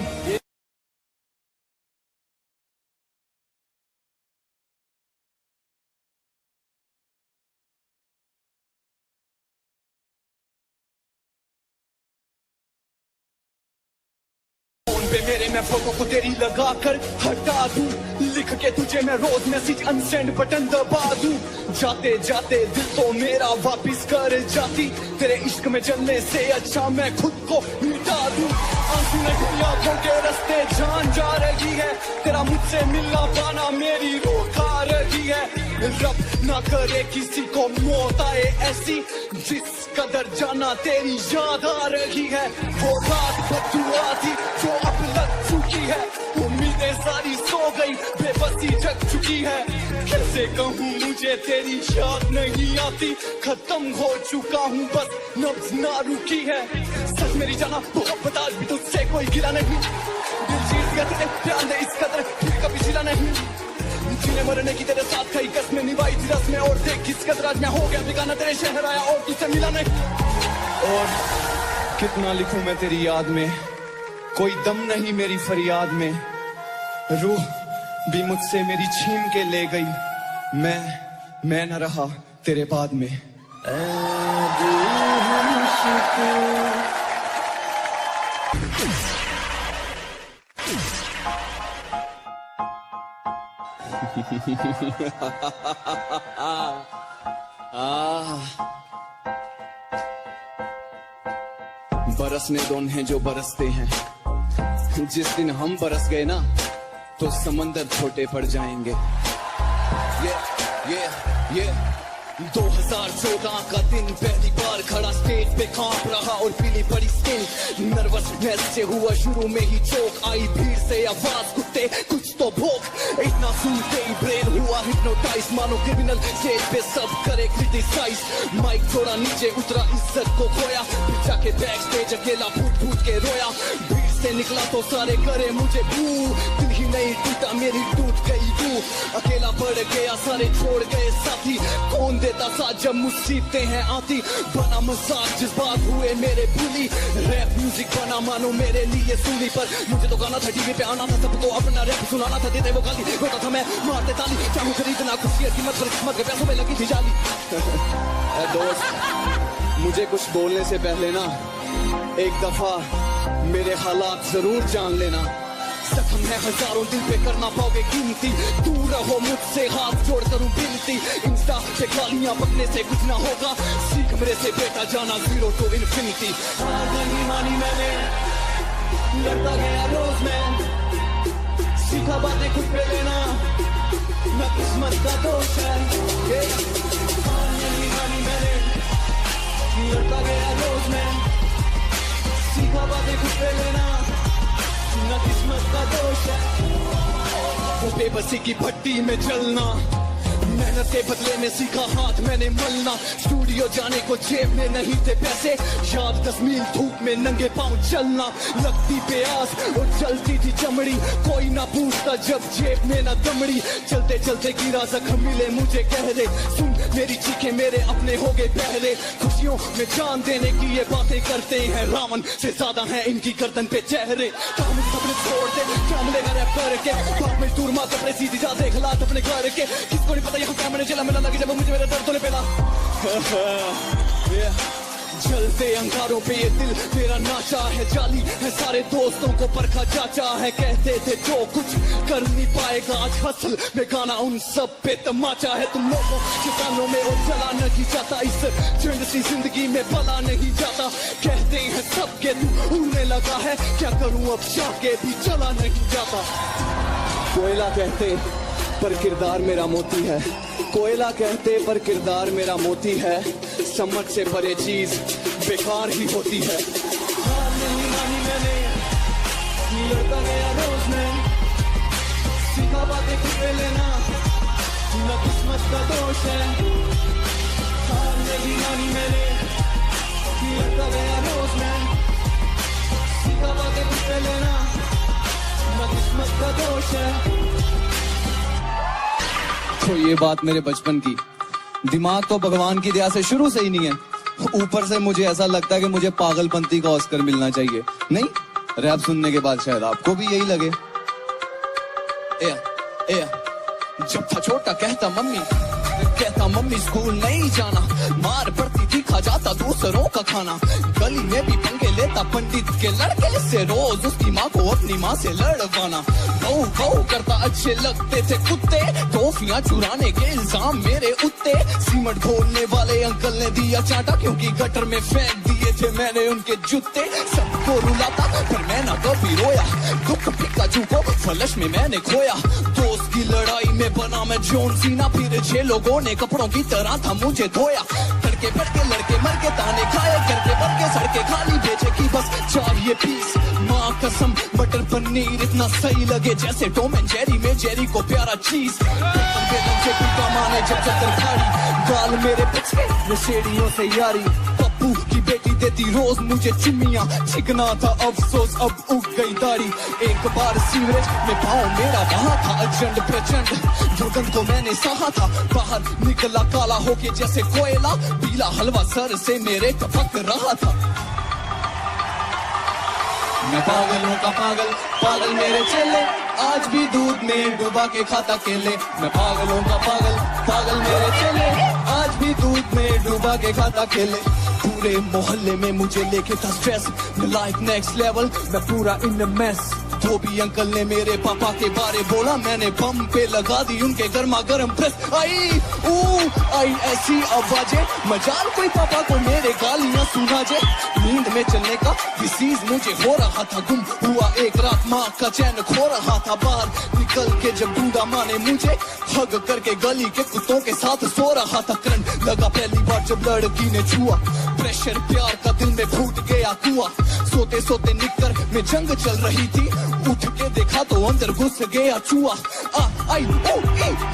मेरे मैं फोटो को तेरी लगा कर हटा दूं, लिख के तुझे मैं रोज मैसेज अनसेंड बटन दबा दूं। जाते जाते दिल तो मेरा वापिस कर जाती, तेरे इश्क में जलने से अच्छा मैं खुद को मिटा दूं। आंसू में ढूंढी आंखों के रास्ते जान जा रही है, तेरा मुझसे मिलना पाना मेरी रूह खा रही है। रब ना करे किसी को मौत आए ऐसी, जिस कदर जाना तेरी याद आ रही है। वो रात बदुआ थी जो अब लग चुकी है, उम्मीदें सारी सो गई बेबसी जग चुकी है। कैसे कहूँ मुझे तेरी याद नहीं आती, खत्म हो चुका हूँ बस नब्ज ना रुकी है। सच मेरी जाना मोहब्बत आज भी तुझसे कोई गिला नहीं, दिल जीत गया तेरे प्यार ने इस कदर फिर कभी जिला नहीं। जीने मरने की तेरे साथ कई कसमें निभाई थी रस्में, और देख किस कदर आज मैं हो गया बेगाना, तेरे शहर आया और तुझसे मिला नहीं। और कितना लिखूं मैं तेरी याद में, कोई दम नहीं मेरी फरियाद में। रूह भी मुझसे मेरी छीन के ले गई, मैं न रहा तेरे बाद में। बरसने दो हैं जो बरसते हैं, जिस दिन हम बरस गए ना तो समंदर छोटे पड़ जाएंगे। ये 2014 का दिन पहली बार खड़ा स्टेज पे कांप रहा और पीली पड़ी स्किन। नर्वसनेस से हुआ शुरू में ही चोक आई, भीड़ से आवाज कुत्ते कुछ तो भोग। इतना सुनते ही ब्रेन हुआ हिप्नोटाइज, मानो क्रिमिनल स्टेज पे सब करे क्रिटिसाइज। माइक छोड़ा नीचे उतरा इज्जत को खोया, फिर जाके बैक स्टेज अकेला फूट फूट के रोया। भीड़ से निकला तो सारे करे मुझे बू, दिल ही नहीं टूटा मेरी टूट गई तू। अकेला पड़ गया सारे छोड़ गए साथी, कौन देता साथ जब मुसीबतें हैं आती। बना मजाक जज्बात हुए मेरे भूली, रैप म्यूजिक बना मानो मेरे लिए सूली पर। मुझे तो गाना था टीवी पे आना था, सबको अपना रैप सुनाना था, देते वो गाली रोता था मैं मारते ताली। चाहूँ खरीदना खुशी कीमत पर किस्मत के पैसों में लगी थी जाली। दोस्त मुझे कुछ बोलने से पहले ना एक दफा मेरे हालात जरूर जान लेना, जख्म है हजारों, दिल पे करना पाओगे गिनती। दूर रहो मुझसे, हाथ जोड़ करूं बिनती। इंस्टा पे गालियां बकने से कुछ ना होगा, सीख मेरे से बेटा जाना 0 to infinity। हार नहीं मानी मैंने, लड़ता गया रोज मैं, सीखा बातें खुद पे लेना, न किस्मत का दोष है। हार नहीं मानी मैंने, लड़ता गया रोज मैं, सीखा बातें खुद पे लेना, न किस्मत का दोष है। वो बेबसी की भट्टी में जलना, मेहनत के बदले में सीखा हाथ मैंने मलना। स्टूडियो जाने को जेब में नहीं थे पैसे, याद 10 मील धूप में नंगे पांव चलना। लगती प्यास और जलती थी चमड़ी, कोई ना पूछता जब जेब में ना दमड़ी। चलते चलते गिरा जख्म मिले मुझे गहरे, सुन मेरी चीखें मेरे अपने हो गए पहरे। खुशियों में जान देने की ये बातें करते हैं, रावण से ज्यादा है इनकी गर्दन पे चेहरे। काम सपने छोड़ दे, क्या मिलेगा रैप करके, बाप में दूर माँ कपड़े सीधी जा देख हालात अपने घर के। किसको नहीं पता यहाँ क्या मैंने चला मिला लगी जब मुझे मेरे दर्द ने पेला। जलते अंगारों पे ये दिल मेरा नाचा है, जाली है सारे दोस्तों को परखा जाचा है। कहते थे जो कुछ कर नहीं पाएगा, आज हसल में गाना उन सब पे तमाचा है। तुम लोगों के कानों में और चला नहीं जाता, इस झंड सी जिंदगी में भला नहीं जाता। कहते हैं सबके तू उड़ने लगा है, क्या करूं अब जाके भी चला नहीं जाता। कोयला कहते पर किरदार मेरा मोती है, कोयला कहते पर किरदार मेरा मोती है। समझ से परे चीज बेकार ही होती है। हार नहीं मानी मैंने, लड़ता गया रोज मैं, सीखा बातें खुद पे लेना, न किस्मत का दोष है। हार नहीं मानी मैंने, लड़ता गया रोज मैं, सीखा बातें खुद पे लेना, न किस्मत का दोष है। तो ये बात मेरे बचपन की, दिमाग तो भगवान की दया से शुरू से ही नहीं है, ऊपर से मुझे ऐसा लगता है कि मुझे पागलपंती का ऑस्कर मिलना चाहिए। नहीं, रैप सुनने के बाद शायद आपको भी यही लगे। जब था छोटा कहता मम्मी स्कूल नहीं जाना, मार पड़ती थी खा जाता दूसरों का खाना। गली में भी पंगे लेता पंडित के लड़के से, रोज उसकी माँ को अपनी माँ से लड़वाना। गौ करता अच्छे लगते थे कुत्ते, टॉफियां चुराने के इल्जाम मेरे उत्ते। सीमेंट घोलने वाले अंकल ने दिया चाटा, क्योंकि गटर में फेंक दिए थे मैंने उनके जूते। सबको रुलाता पर मैं ना कभी रोया, दुख पिकाचू को फलश में मैंने खोया। दोस्त की लड़ाई में बना मैं जॉन सीना, फिर 6 लोगों ने कपड़ों की तरह था मुझे धोया। तड़के फटके लड़के मर के ताने खाए, करके बढ़ के सड़के खाली बेचे की बस चाहिए पीस। माँ कसम बटर पनीर इतना सही लगे जैसे टॉम एंड जेरी में जेरी को प्यारा चीज। माने जब तरकारी गाल मेरे पिछले नशेड़ियों से यारी। पप्पू की बेटी देती रोज मुझे चिमिया, चिकना था अफसोस अब उग गई दाढ़ी। एक बार सीवरेज में पाँव मेरा वहाँ था अचंड प्रचंड, दुर्गंध को मैंने सहा था। बाहर निकला काला होके जैसे कोयला, पीला हलवा सर से मेरे टपक रहा था। मैं पागल हूँ का पागल मेरे चेले, आज भी दूध में डुबा के खाता केले। मैं पागल हूँ का पागल मेरे चेले, आज भी दूध में डुबा के खाता केले। पूरे मोहल्ले में मुझे लेके था स्ट्रेस, मैं लाइफ नेक्स्ट लेवल, मैं पूरा in the mess. Dhobi uncle ने मेरे पापा के बारे बोला, मैंने बम पे लगा दी उनके गर्मा गर्म प्रेस। आई ऐसी आवाजें, मजाल कोई पापा को मेरे गालियां सुना जे। नींद में चलने का डिसीज मुझे हो रहा था, गुम हुआ एक रात माँ का चैन खो रहा था। बाहर निकल के जब ढूंढा माँ ने मुझे, हग करके गली के कुत्तों के साथ सो रहा था। करंट लगा पहली बार जब लड़की ने छुआ, प्रेशर प्यार का दिल में फूट गया कुआं। सोते सोते निकर में जंग चल रही थी, उठ के देखा तो अंदर घुस गया चूहा।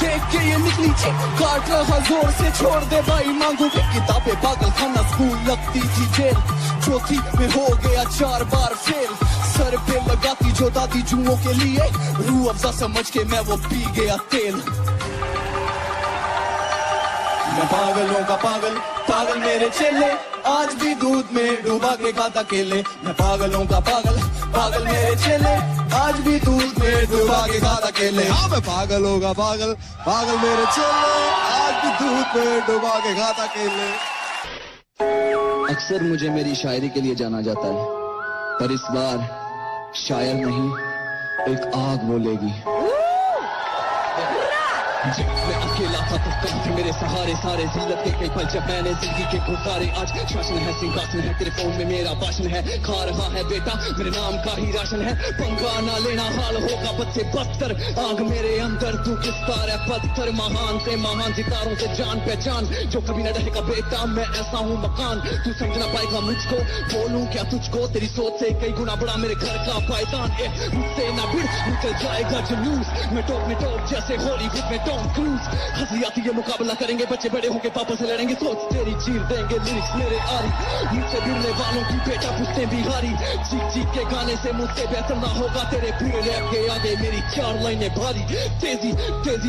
देख के ये निकली थी, काट रहा जोर से, छोड़ दे भाई मांगू की किताबें। पागल खाना स्कूल लगती थी जेल, चौथी में हो गया 4 बार फेल। सर पे लगाती जो दादी जुओं के लिए, रूह अफ़ज़ा समझ के मैं वो पी गया तेल। मैं पागल हूँ का पागल मेरे चेले, आज भी दूध में डुबा के खाता केले। मैं पागल हूँ का पागल मेरे चेले, आज भी दूध में डुबा के खाता केले। हाँ मैं पागल होगा पागल मेरे चेले, आज भी दूध में डुबा के खाता केले। अक्सर मुझे मेरी शायरी के लिए जाना जाता है, पर इस बार शायर नहीं एक आग बोलेगी। जब मैं अकेला था तो कहाँ थे मेरे सहारे सारे जिल्लत के कई पल जब मैंने जिंदगी के गुजारे। आज शासन है सिंहासन है तेरे फोन में मेरा भाषण है। खा रहा है बेटा मेरे नाम का ही राशन है। पंगा ना लेना हाल होगा बद से बदतर। आग मेरे अंदर तू किस्तार है पत्थर। महान से महान सितारों से जान पहचान जो कभी न रहेगा बेटा मैं ऐसा हूँ मकान। तू समझ ना पाएगा मुझको बोलूं क्या तुझको। तेरी सोच से कई गुना बड़ा मेरे घर का पायदान। मुझसे ना भिड़ निकल जाएगा जुलूस। मैं टॉप जैसे हॉलीवुड में टॉम क्रूज। हंसी आती है मुकाबला करेंगे बच्चे बड़े होके पापा से लड़ेंगे। सोच तेरी चीर देंगे लिरिक्स मेरे आरी। मुझसे भिड़ने वालों की बेटा पूछते बिहारी। चीख के गाने से मुझसे बेहतर ना होगा तेरे पूरे रैप के आगे मेरी 4 लाइनें भारी। तेजी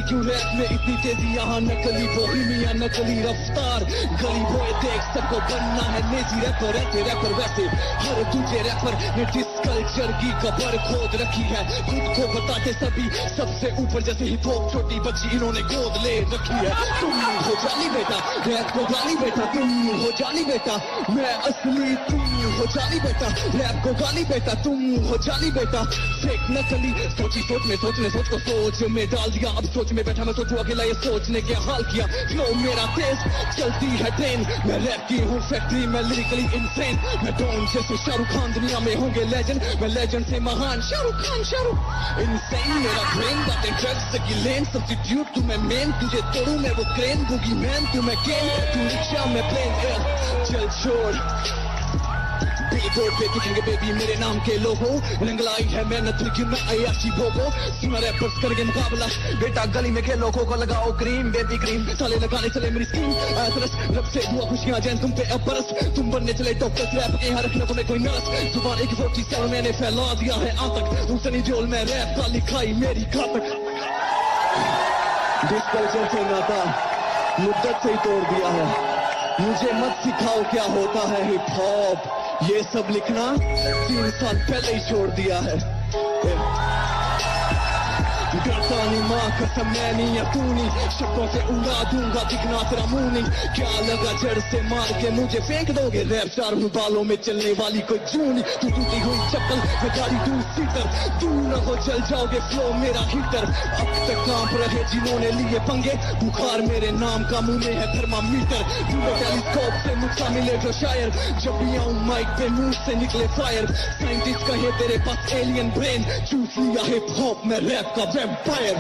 क्यों रैप में इतनी तेजी। यहाँ नकली बोहेमिया नकली रफ्तार। गली बॉय देख सबको बनना है नेजी रैपर। ऐसे रैपर वैसे हर दूसरे रैपर ने डिस कल्चर की कबर खोद रखी है। खुद को बताते सभी सबसे ऊपर जैसे हिप हॉप छोटी बच्ची इन्होंने गोद ले रखी है। तुम हो जानी बेटा रैप को गाली बेटा। तुम हो जानी बेटा मैं असली। तुम हो जानी बेटा रैप को गाली बेटा। तुम हो जानी बेटा फेक नकली। सोची सोच में सोचने सोच को सोच में डाल दिया। अब सोच में बैठा मैं सोचू अकेला ये सोचने के हाल किया। फ्लो मेरा तेज चलती है ट्रेन। मैं रैप की हूँ फैक्ट्री मैं लिरिकली इंसेन। मैं डॉन जैसे शाहरुख खान दुनिया में होंगे लेजेंड। मैं लेजेंड से महान शाहरुख खान शाहरुख इंसेन। मेरा ब्रेन बातें ड्रग्स की लेन। सब्स्टिट्यूट तू मैं मेन तुझे तोड़ू मैं वो क्रेन। बुगी मैन तू मैं गेम तू रिक्शा मैं प्लेन। चल छोड़ बिलबोर्ड पे दिखेंगे बेबी मेरे नाम के लोगो। रंगलाई है मेहनत लेकिन मैं अयाशी भोगो। सुना रैपर्स करेंगे मुकाबला बेटा गली में खेलो को लगाओ क्रीम बेबी क्रीम। साले लगाने चले मेरी स्कीम तरस रब से दुआ खुशियां जैन तुम पे अब बरस। तुम बनने चले डॉक्टर रैप के यहाँ रखना तुम्हें कोई नर्स। जुबान एक 40 साल मैंने फैला दिया है आतंक। उसने जोल में रैप का लिखाई मेरी घातक। डिस कल्चर से नाता मुद्दत से ही तोड़ दिया है। मुझे मत सिखाओ क्या होता है हिप हॉप। ये सब लिखना 3 साल पहले ही छोड़ दिया है। डरता नहीं माँ कसम मैं नहीं या तू नहीं। शब्दों से उड़ा दूंगा दिखना तेरा मुंह नहीं। क्या लगा जड़ से मार के मुझे फेंक दोगे। रैप स्टार हूँ बालों में चलने वाली कोई जूनी। तू टूटी हुई चप्पल मैं गाड़ी 2 सीटर। तू न हो चल जाओगे फ्लो मेरा हीटर। अब तक कांप रहे जिन्होंने लिए पंगे। बुखार मेरे नाम का मुंह में है थर्मामीटर। तू टेलीस्कोप से मुझसा मिले जो शायर। जब भी आऊं माइक पे मुंह से निकले फायर। साइंटिस्ट कहे तेरे पास एलियन ब्रेन। चूस लिया हिप हॉप में रैप का एम्पायर।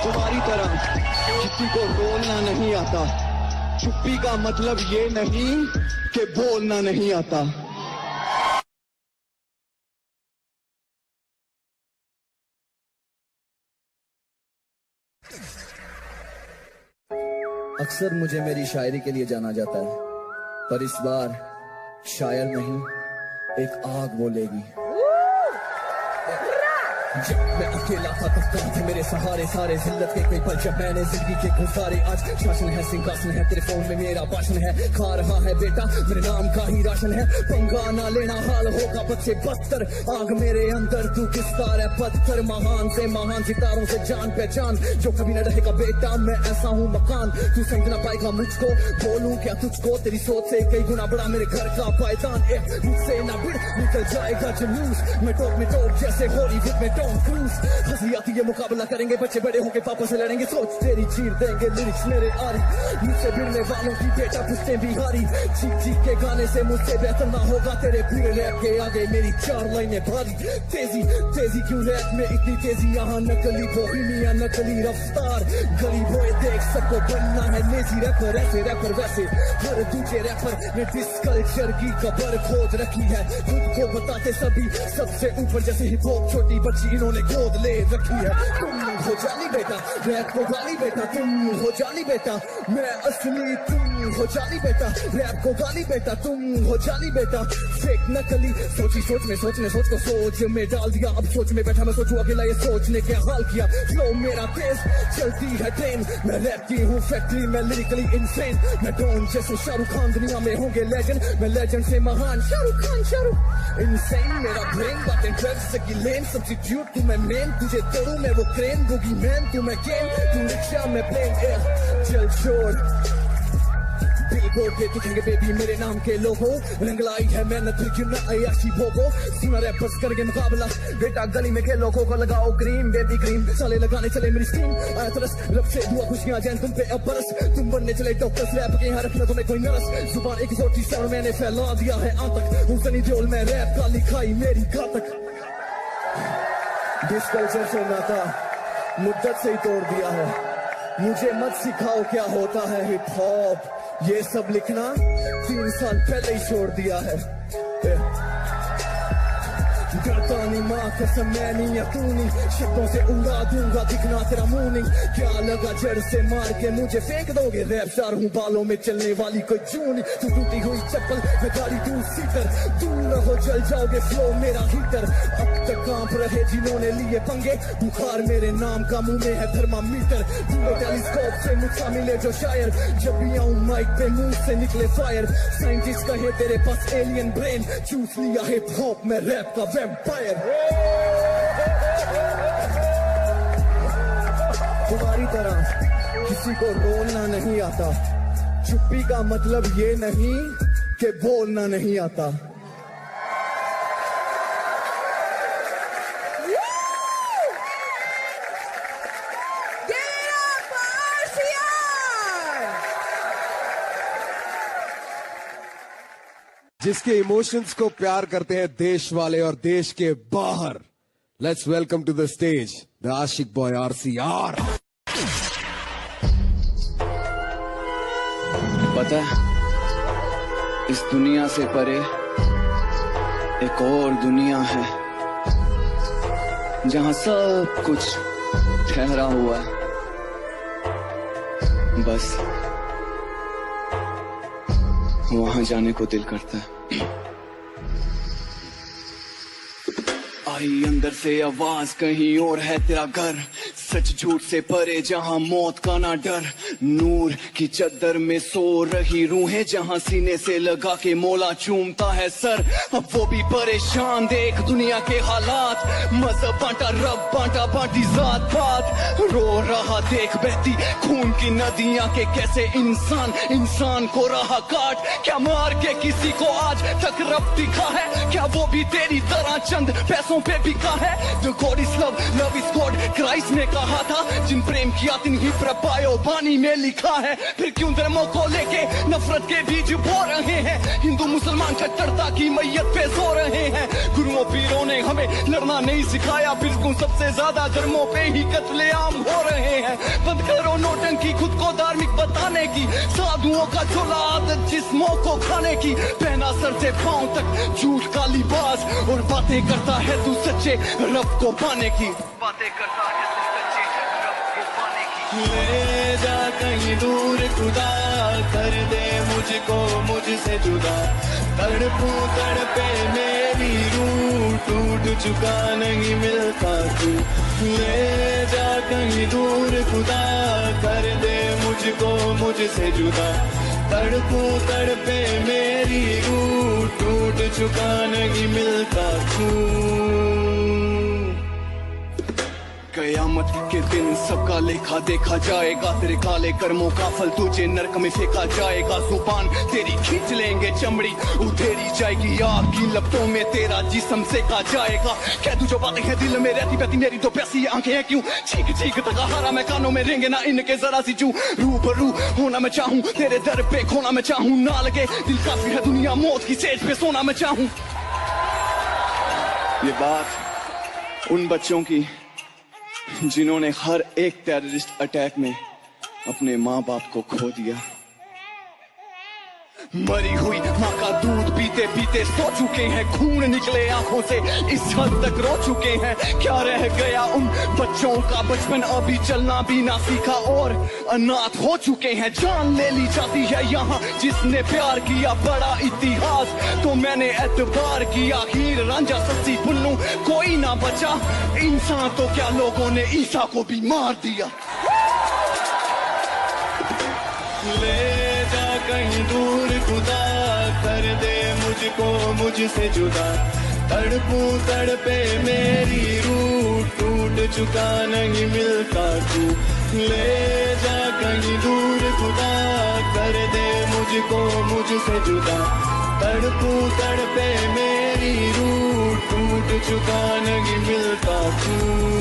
तुम्हारी तरह किसी को रोलना नहीं आता। चुप्पी का मतलब ये नहीं कि बोलना नहीं आता। अक्सर मुझे मेरी शायरी के लिए जाना जाता है पर इस बार शायर नहीं एक आग बोलेगी। जब मैं अकेला था तब कहाँ थे मेरे सहारे सारे जिल्लत के कई पल जब मैंने जिंदगी के गुजारे। आज शासन है सिंहासन है तेरे फोन में मेरा भाषण है। खा रहा है बेटा मेरे नाम का ही राशन है। पंगा ना लेना हाल होगा बद से बदतर। आग मेरे अंदर तू किस्तार है पत्थर। महान से महान सितारों से जान पहचान जो कभी न रहेगा बेटा मैं ऐसा हूँ मकान। तू समझ ना पाएगा मुझको बोलूं क्या तुझको। तेरी सोच से कई गुना बड़ा मेरे घर का पायदान। मुझसे ना भिड़ निकल जाएगा जुलूस। मैं टॉप जैसे हॉलीवुड में क्रूज। हंसी आती है मुकाबला करेंगे बच्चे बड़े होके पापा से लड़ेंगे। सोच तेरी चीर देंगे लिरिक्स मेरे आरी। मुझसे भिड़ने वालों की बेटा पूछते बिहारी। चीख के गाने से मुझसे बेहतर ना होगा तेरे पूरे रैप के आगे मेरी 4 लाइनें भारी। तेजी क्यों रैप में इतनी तेजी। यहाँ नकली बोहेमिया नकली रफ्तार। गली बॉय देख सबको बनना है नेजी रैपर। ऐसे रैपर वैसे हर दूसरे रैपर ने डिस कल्चर की कबर खोद रखी है। खुद को बताते सभी सबसे ऊपर जैसे हिप हॉप छोटी बच्ची इन्होंने गोद ले रखी है। तुम हो जानी बेटा रैप को गाली बेटा। तुम हो जानी बेटा मैं असली। तुम हो जानी बेटा रैप को गाली बेटा। तुम हो जानी बेटा फेक नकली। सोची सोच में सोचने सोच को सोच में डाल दिया। अब सोच में बैठा मैं सोचू अकेला ये सोचने के हाल किया। फ्लो मेरा तेज चलती है ट्रेन। मैं रैप की हूँ फैक्ट्री मैं लिरिकली इंसेन। मैं डॉन जैसे शाहरुख खान दुनिया में होंगे लेजेंड। मैं लेजेंड से महान शाहरुख खान शाहरुख इंसेन। मेरा ब्रेन बातें ड्रग्स की लेन। सब्स्टिट्यूट तू मैं मेन तुझे तोड़ू मैं वो क्रेन। बुगी मैन तू मैं गेम तू रिक्शा मैं प्लेन। चल छोड़ बिलबोर्ड पे दिखेंगे बेबी मेरे नाम के लोगो, रंग लाई है मेहनत फिर क्यों ना अय्याशी भोगो, सुना रैपर्स करके मुकाबला बेटा गली में के लोगों को लगाओ क्रीम बेबी क्रीम, साले लगाने चले मेरी स्टीम, आया तरस रब से दुआ खुशियां जैन तुम पे अब बरस, तुम बनने चले डॉक्टर्स रैप के यहाँ रखना तुम्हें कोई नरस, जुबान एक जोटी साउंड मैंने फैला दिया है आतक, हूँ सनी देओल में रैप का लिखाई मेरी घातक, डिस कल्चर से नाता मुद्दत से ही तोड़ दिया है, मुझे मत सिखाओ क्या होता है हिप हॉप, ये सब लिखना 3 साल पहले ही छोड़ दिया है, डरता नहीं माँ कसम मैं नहीं या तू नहीं, शब्दों से उड़ा दूंगा दिखना तेरा मुंह नहीं, क्या लगा जड़ से मार के मुझे फेंक दोगे, रैप स्टार हूँ बालों में चलने वाली कोई जूनी, तू टूटी हुई चप्पल मैं गाड़ी 2 सीटर, दूर रहो जल जाओगे फ्लो मेरा हीटर, अब तक कांप रहे जिन्होंने लिए पंगे, बुखार मेरे नाम का मुंह में है थर्मामीटर, दूर टेलीस्कोप से मुझसे मिले जो शायर, जब भी आऊं माइक पे मुंह से निकले फायर, साइंटिस्ट कहे तेरे पास एलियन ब्रेन, चूस लिया हिप हॉप में रैप का वैम्पायर, तुम्हारी तरह किसी को रोना नहीं आता, चुप्पी का मतलब ये नहीं कि बोलना नहीं आता, जिसके इमोशंस को प्यार करते हैं देश वाले और देश के बाहर, let's welcome to the stage the Aashiq boy RCR। पता है इस दुनिया से परे एक और दुनिया है जहां सब कुछ ठहरा हुआ है, बस वहां जाने को दिल करता है। आई अंदर से आवाज कहीं और है तेरा घर, सच झूठ से परे जहां मौत का ना डर, नूर की चद्दर में सो रही रूहें जहां सीने से लगा के मौला चूमता है सर, अब वो भी परेशान देख दुनिया के हालात, मजहब बांटा रब बांटा बांटी जात पात, रो रहा देख बहती खून की नदियां के कैसे इंसान इंसान को रहा काट, क्या मार के किसी को आज तक रब दिखा है, क्या वो भी तेरी तरह चंद पैसों पे बिका है, The God is love, love is God, Christ ने कहा था, जिन प्रेम किया तिन ही प्रपायो बानी में लिखा है, फिर क्यों धर्मों को लेके नफरत के बीज बो रहे हैं, हिंदू मुसलमान कट्टरता की मैयत पे सो रहे हैं, गुरुओं पीरों ने हमें लड़ना नहीं सिखाया, फिर क्यों सबसे ज्यादा धर्मों पे ही कत्लेआम हो रहे हैं, बंद करो नौटंकी खुद को धार्मिक बताने की, साधुओं का झोला आदत जिस्मों को खाने की, पहना सर से पांव तक झूठ का लिबास, और बातें करता है तू सच्चे रब को पाने की, बातें करता है तू सच्चे रब को पाने की, ले जा कहीं दूर खुदा कर दे मुझको मुझसे जुदा, तड़पू तड़पे मेरी रूह टूट चुका नहीं मिलता तू, ले जा कहीं दूर खुदा कर दे मुझको मुझसे जुदा, तड़पू तड़पे मेरी रूह टूट चुका नहीं मिलता तू, कयामत के दिन सबका लेखा देखा जाएगा, तेरे काले कर्मों का फल तुझे नरक में फेंका जाएगा, जुबान तेरी खींच लेंगे चमड़ी उधेरी जाएगी, आग की लपटों में तेरा जिस्म सेका जाएगा, कह तू जो बातें हैं दिल में रहती बहती मेरी तो प्यासी आंखें हैं क्यों, चीख चीख तक हारा मैं कानों में रेंगे ना इनके जरा सी चू, रूबरू होना मैं चाहूं तेरे दर पे खोना मैं चाहूं, ना लगे दिल काफी है दुनिया मौत की सेज पे सोना मैं चाहूं, ये बात उन बच्चों की जिन्होंने हर एक टेररिस्ट अटैक में अपने माँ बाप को खो दिया, मरी हुई माँ का दूध पीते पीते सो चुके हैं, खून निकले आंखों से इस हद तक रो चुके हैं, क्या रह गया उन बच्चों का बचपन अभी चलना भी ना सीखा और अनाथ हो चुके हैं, जान ले ली जाती है यहाँ जिसने प्यार किया बड़ा इतिहास, तो मैंने एतबार किया हीर रांझा सस्सी पुन्नू कोई ना बचा, इंसान तो क्या लोगों ने ईसा को भी मार दिया, ले जा कहीं दूर खुदा कर दे मुझको मुझसे जुदा, तड़पू तड़पे मेरी रूह टूट चुका नहीं मिलता तू ले जा कहीं दूर खुदा कर दे मुझको मुझसे जुदा तड़पू तड़पे मेरी रूह टूट चुका नहीं मिलता तू